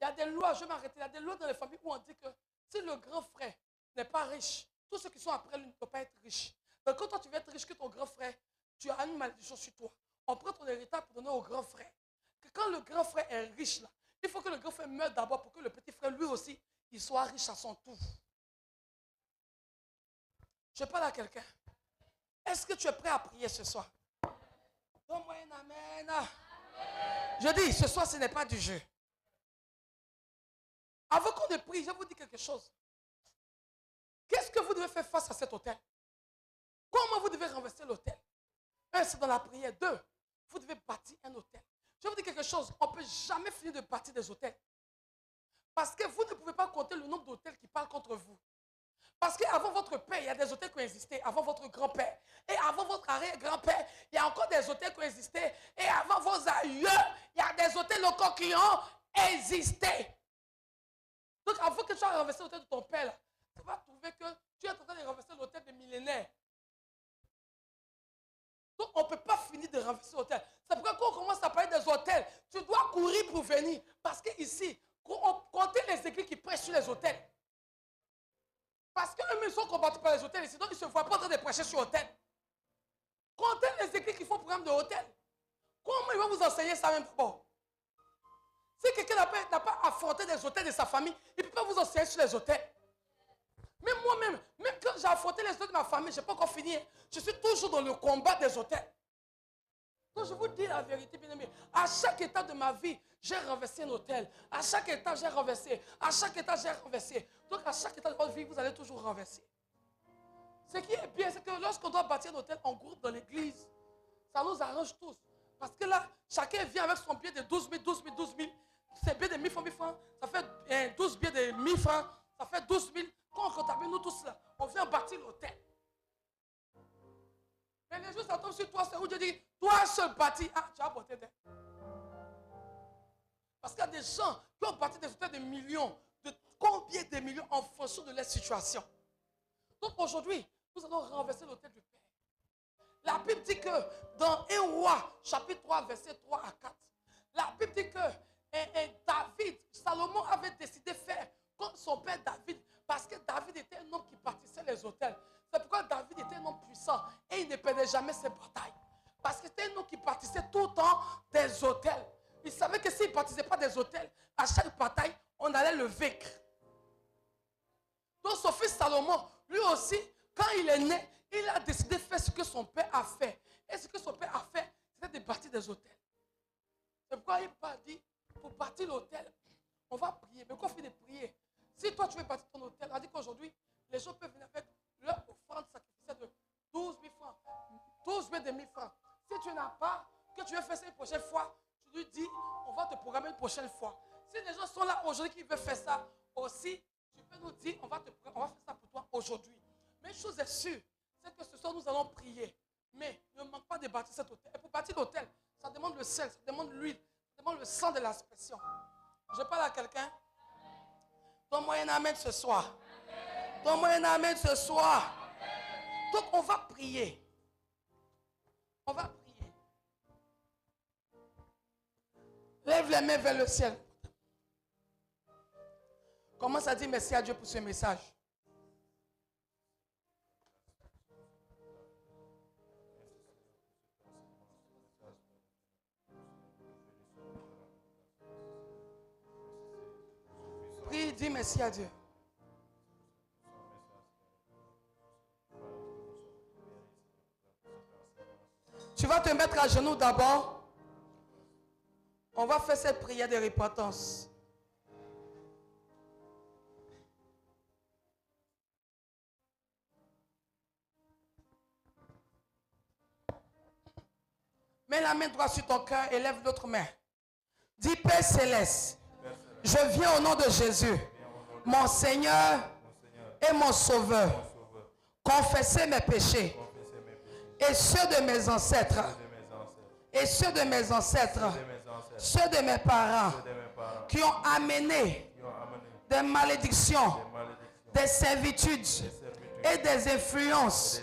Il y a des lois, je vais m'arrêter, il y a des lois dans les familles où on dit que si le grand frère n'est pas riche, tous ceux qui sont après lui ne peuvent pas être riches. Donc quand toi tu veux être riche que ton grand frère, tu as une malédiction sur toi. On prend ton héritage pour donner au grand frère. Que quand le grand frère est riche, là, il faut que le grand frère meure d'abord pour que le petit frère, lui aussi, il soit riche à son tour. Je parle à quelqu'un. Est-ce que tu es prêt à prier ce soir? Donne-moi un amen. Je dis, ce soir, ce n'est pas du jeu. Avant qu'on ne prie, je vous dis quelque chose. Qu'est-ce que vous devez faire face à cet hôtel? Comment vous devez renverser l'hôtel? Un, c'est dans la prière. Deux, vous devez bâtir un hôtel. Je vous dis quelque chose. On ne peut jamais finir de bâtir des hôtels. Parce que vous ne pouvez pas compter le nombre d'hôtels qui parlent contre vous. Parce qu'avant votre père, il y a des hôtels qui ont existé. Avant votre grand-père. Et avant votre arrière-grand-père, il y a encore des hôtels qui ont existé. Et avant vos aïeux, il y a des hôtels locaux qui ont existé. Donc, avant que tu aies renversé l'hôtel de ton père, là, tu vas trouver que tu es en train de renverser l'hôtel des millénaires. Donc, on ne peut pas finir de renverser l'hôtel. C'est pourquoi quand on commence à parler des hôtels, tu dois courir pour venir. Parce qu'ici, comptez les églises qui prêchent sur les hôtels. Parce qu'eux-mêmes sont combattus par les hôtels ici, donc ils ne se voient pas en train de prêcher sur l'hôtel. Comptez les églises qui font programme de hôtel. Comment ils vont vous enseigner ça même d'abord? Si quelqu'un n'a pas affronté des hôtels de sa famille, il ne peut pas vous enseigner sur les hôtels. Même moi-même, même quand j'ai affronté les hôtels de ma famille, je n'ai pas encore fini. Je suis toujours dans le combat des hôtels. Donc je vous dis la vérité, bien aimé. À chaque étape de ma vie, j'ai renversé un hôtel. À chaque étape, j'ai renversé. À chaque étape, j'ai renversé. Donc à chaque étape de votre vie, vous allez toujours renverser. Ce qui est bien, c'est que lorsqu'on doit bâtir un hôtel en groupe dans l'église, ça nous arrange tous. Parce que là, chacun vient avec son billet de 12 000, 12 000, 12 000. C'est billet de 1000 francs, 1000 francs. Ça fait 12 billets de 1000 francs. Ça fait 12 000. Quand on comptabilise nous tous là, on vient bâtir l'hôtel. Mais les gens s'attendent sur toi, c'est où Dieu dit, toi seul bâti. Ah, tu as porté des. Parce qu'il y a des gens qui ont bâti des hôtels de millions, de combien de millions en fonction de leur situation. Donc aujourd'hui, nous allons renverser l'hôtel du Père. La Bible dit que dans 1 Roi, chapitre 3, verset 3 à 4, la Bible dit que David, Salomon avait décidé de faire comme son père David, parce que David était un homme qui bâtissait les hôtels. C'est pourquoi David était un homme puissant et il ne perdait jamais ses batailles. Parce que c'était un homme qui bâtissait tout le temps des hôtels. Il savait que s'il ne bâtissait pas des hôtels, à chaque bataille, on allait le vaincre. Donc son fils Salomon, lui aussi, quand il est né, il a décidé de faire ce que son père a fait. Et ce que son père a fait, c'était de bâtir des hôtels. C'est pourquoi il m'a dit, pour bâtir l'hôtel, on va prier. Mais quand on finit de prier, si toi tu veux bâtir ton hôtel, on a dit qu'aujourd'hui, les gens peuvent venir avec leur offrande sacrificielle de 12 000 francs, 12 000 de 1000 francs. Si tu n'as pas, que tu veux faire ça une prochaine fois, tu lui dis, on va te programmer une prochaine fois. Si les gens sont là aujourd'hui qui veulent faire ça aussi, tu peux nous dire, on va faire ça pour toi aujourd'hui. Mais une chose est sûre, c'est que ce soir nous allons prier. Mais ne manque pas de bâtir cet hôtel. Et pour bâtir l'hôtel, ça demande le sel, ça demande l'huile, ça demande le sang de l'aspersion. Je parle à quelqu'un. Donne-moi un amen ce soir. Donne-moi un amen ce soir. Donc on va prier. On va prier. Lève les mains vers le ciel. Commence à dire merci à Dieu pour ce message. Prie, dis merci à Dieu. Tu vas te mettre à genoux d'abord. On va faire cette prière de repentance. Mets la main droite sur ton cœur et lève l'autre main. Dis Père Céleste, je viens au nom de Jésus, mon Seigneur et mon Sauveur, confesser mes péchés et ceux de mes ancêtres, et ceux de mes ancêtres, ceux de mes parents qui ont amené des malédictions, des servitudes et des influences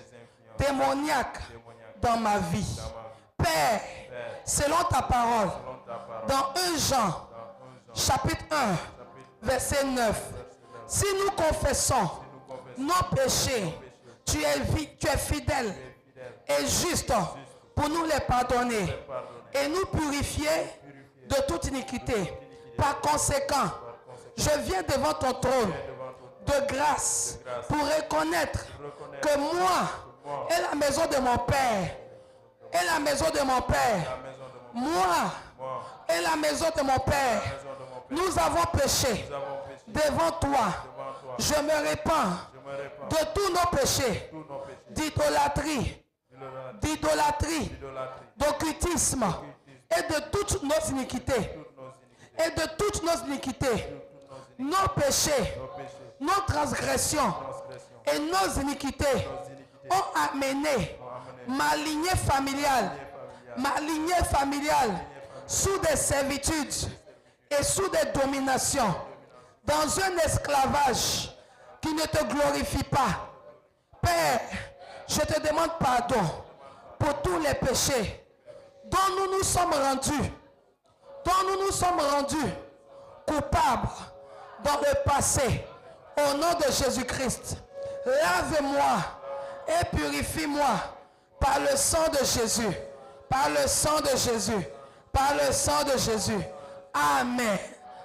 démoniaques dans ma vie. Père, selon ta parole, dans 1 Jean, chapitre 1, verset 9, si nous confessons nos péchés, tu es fidèle et juste pour nous les pardonner et nous purifier de toute iniquité. Par conséquent, je viens devant ton trône de grâce pour reconnaître que moi et la maison de mon Père, et la maison de mon Père, moi et la maison de mon Père, nous avons péché devant toi. Je me répands de tous nos péchés, d'idolâtrie, d'occultisme et de toutes nos iniquités. Et de toutes nos iniquités, nos péchés, nos transgressions et nos iniquités ont amené ma lignée familiale sous des servitudes et sous des dominations, dans un esclavage qui ne te glorifie pas. Père, je te demande pardon pour tous les péchés dont nous nous sommes rendus coupables dans le passé. Au nom de Jésus-Christ, lave-moi et purifie-moi par le sang de Jésus, par le sang de Jésus, par le sang de Jésus. Amen.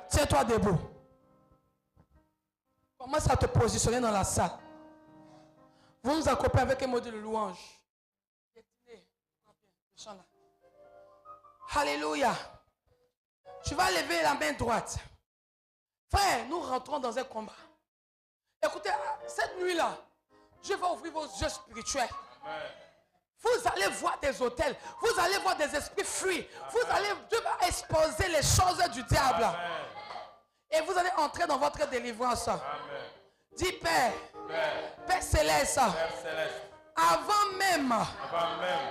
Tiens-toi debout. Commence à te positionner dans la salle. Vous nous accompagnez avec un mot de louange. Alléluia. Tu vas lever la main droite. Frère, nous rentrons dans un combat. Écoutez, cette nuit-là, Dieu va ouvrir vos yeux spirituels. Vous allez voir des hôtels. Vous allez voir des esprits fuir. Dieu va exposer les choses du diable. Et vous allez entrer dans votre délivrance. Dis Père, Père Céleste, avant même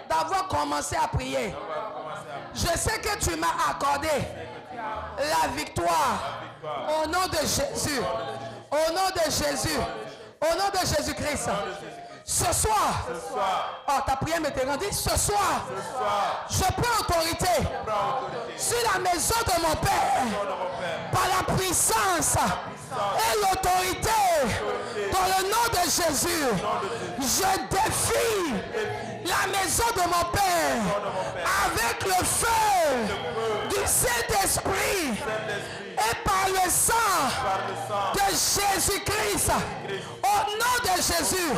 d'avoir commencé à prier, je sais que tu m'as accordé la victoire au nom de Jésus. Au nom de Jésus. Au nom de Jésus-Christ. Ce soir, oh, ta prière m'était rendue. Ce soir, je prends autorité sur la maison de mon Père par la puissance et l'autorité dans le nom de Jésus. Je défie la maison de mon Père avec le feu du Saint-Esprit et par le sang de Jésus-Christ. Au nom de Jésus,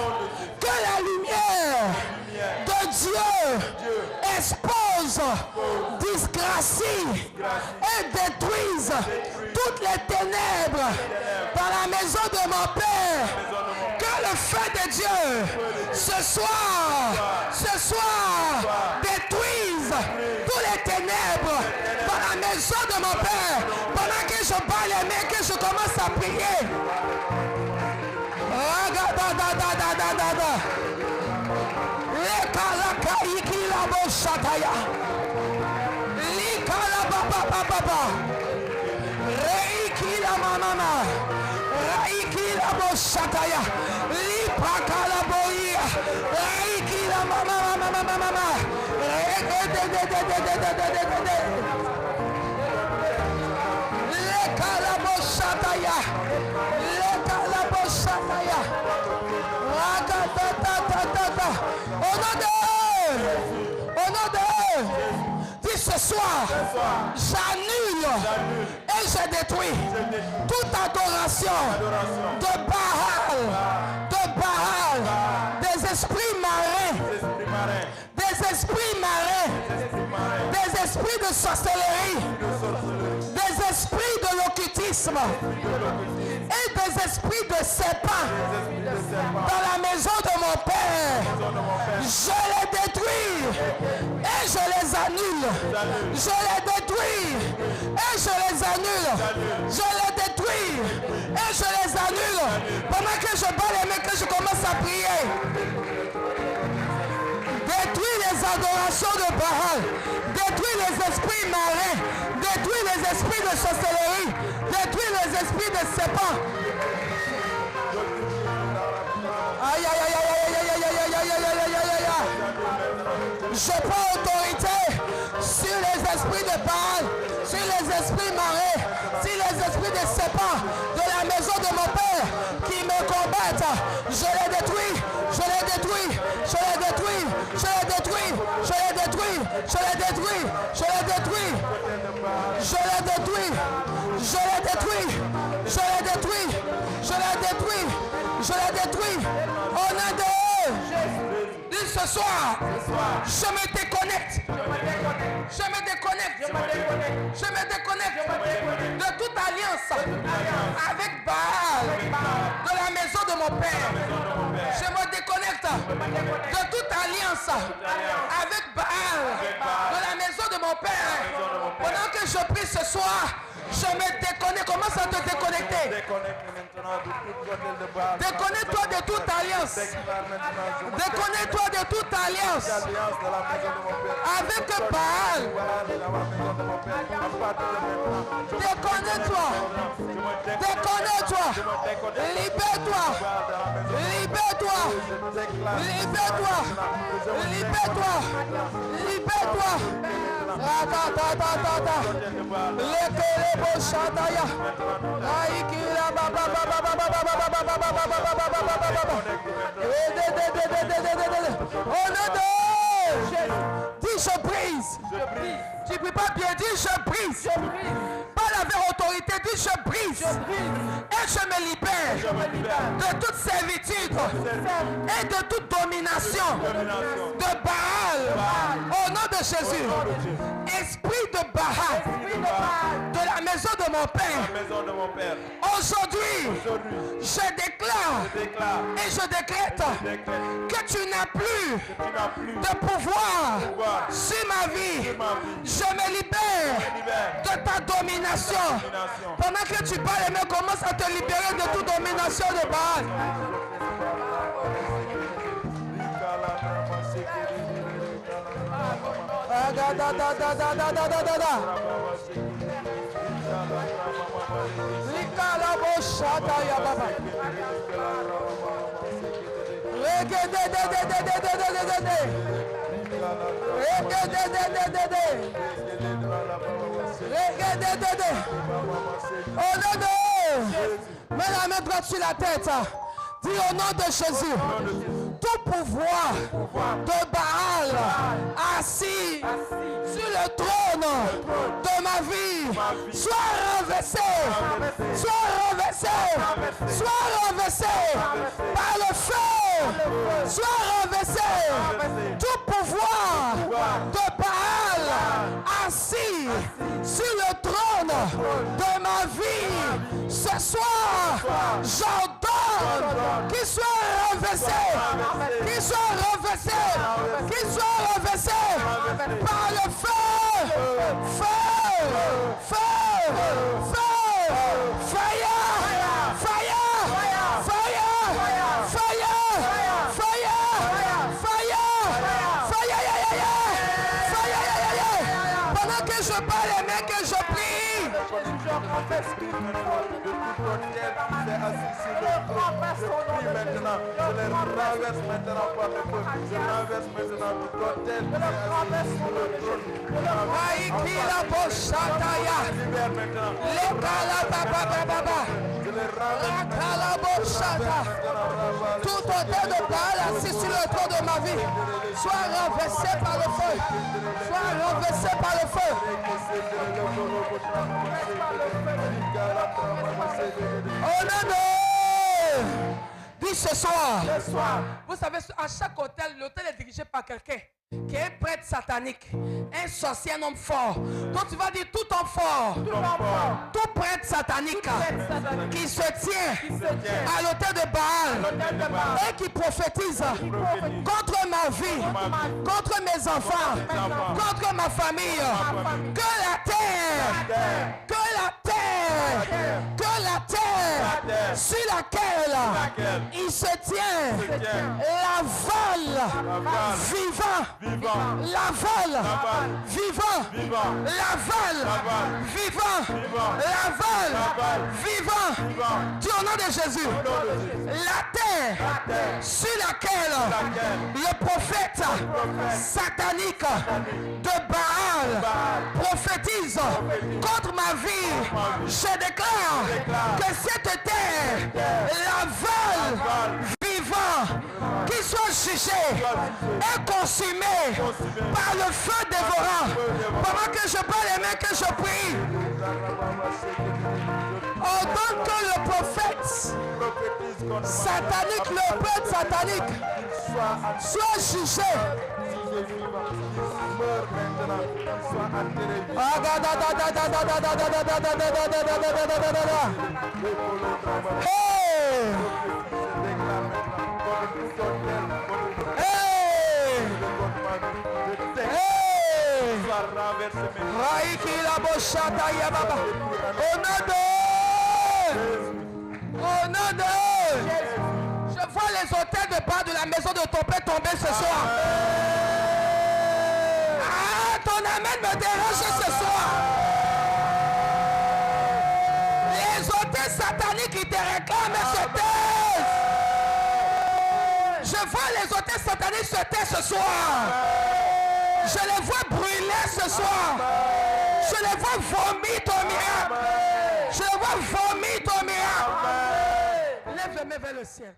que la lumière de Dieu expose, disgracie et détruise toutes les ténèbres dans la maison de mon Père. Que le feu de Dieu ce soir détruise toutes les ténèbres dans la maison de mon Père. Pendant que je bats les mains, que je commence à prier. Au nom de dis ce soir, j'annule et je détruis toute adoration de Baal, des esprits marins, des esprits de sorcellerie, des esprits de l'occultisme et des esprits de serpents dans la maison de mon Père. Je les détruis et je les annule. Je les détruis et je les annule. Je les détruis et je les annule. Pendant que je bats les mains, que je commence à prier. Détruis les adorations de Baal. Détruis les esprits marins. Détruis les esprits de sorcellerie. Détruis les esprits de serpents. Aïe, aïe, aïe, aïe, aïe, aïe, aïe, aïe, aïe, aïe, aïe, aïe, aïe. Je prends autorité sur les esprits de Baal, sur les esprits marins, sur les esprits de serpents de la maison de mon Père qui me combattent. Je les détruis, je les détruis, je les détruis, je les détruis, je les détruis, je les détruis, je les détruis, je les détruis, je les détruis, je les détruis, je les détruis, je les détruis. Au nom de eux, dis ce soir, je me déconnecte. Je me déconnecte. Je me déconnecte de toute alliance avec Baal de la maison de mon Père. Je me déconnecte de toute alliance avec Baal de la maison de mon Père. Pendant que je prie ce soir, je me déconnecte. Commence à te déconnecter. Déconnecte-toi de toute alliance. Déconnecte-toi de toute alliance avec Baal. Déconnecte-toi. Déconnecte-toi. Libère-toi. Libère-toi. Libère-toi. Libère-toi. Libère-toi. Dis je brise. Tu ne peux pas bien dire je brise. Pas avec autorité, dis je brise. Et je me libère de toute servitude et de toute domination de Baal. Au nom de Jésus. Esprit de Baal, de la maison de mon Père. Aujourd'hui, je déclare et je décrète que tu n'as plus de pouvoir sur ma vie. Je me libère de ta domination. Pendant que tu parles, les mains commencent à te libérer de toute domination de Baal. Mets la main droite sur la tête. Dis au nom de Jésus. Tout pouvoir de Baal assis sur le trône de ma vie soit renversé, soit renversé, soit renversé par le feu, soit renversé. Tout pouvoir de Baal assis sur le trône de ma vie ce soir, j'ordonne qu'il soit renversé. Qu'il soit renversé, qu'il soit renversé par le feu, feu, feu, feu, fire, fire, fire, fire, fire, fire. Pendant que je parle, les mains que je prie, renverse tout trône de tout autel qui s'est assis sur le trône. Je prie maintenant, je les renverse maintenant par le feu. Je renverse maintenant tout autel qui s'est assis sur le trône. Aïkila Boshataya. Libère maintenant. Lekala Baba Baba. Je les renverse Rakala Boshata. Tout autel de Baal assis sur le trône de ma vie, soit renversé par le feu. Soit renversé par le feu. Oh non, non. Dis ce soir. Vous savez, à chaque hôtel, l'hôtel est dirigé par quelqu'un qui est un prêtre satanique, un sorcier, un homme fort. Donc tu vas dire tout homme fort, tout prêtre satanique qui se tient à l'hôtel de Baal et qui prophétise contre ma vie, contre mes enfants, contre ma famille. Que la terre, sur laquelle il se tient, la vole vivant, la vole vivant, la vole vivant, la vole vivant. Du nom de Jésus, la terre sur laquelle le prophète satanique de Baal prophétise contre ma vie, je déclare que cette terre, la vole vivant, qui soit jugé et consumé par le feu dévorant. Pendant que je parle les mains, que je prie, ordonne que le prophète satanique, le prêtre satanique, soit jugé. Au nom de je vois les hôtels de bas de la maison de ton père tomber ce soir. Ah, ton amen me dérange ce soir. Les hôtels sataniques qui te réclament se taisent. Je vois les hôtels sataniques se taire ce soir. Je les vois brûler ce soir. Je les vois vomir ton miracle. Je les vois vomir ton miracle. Lève les mains vers le ciel.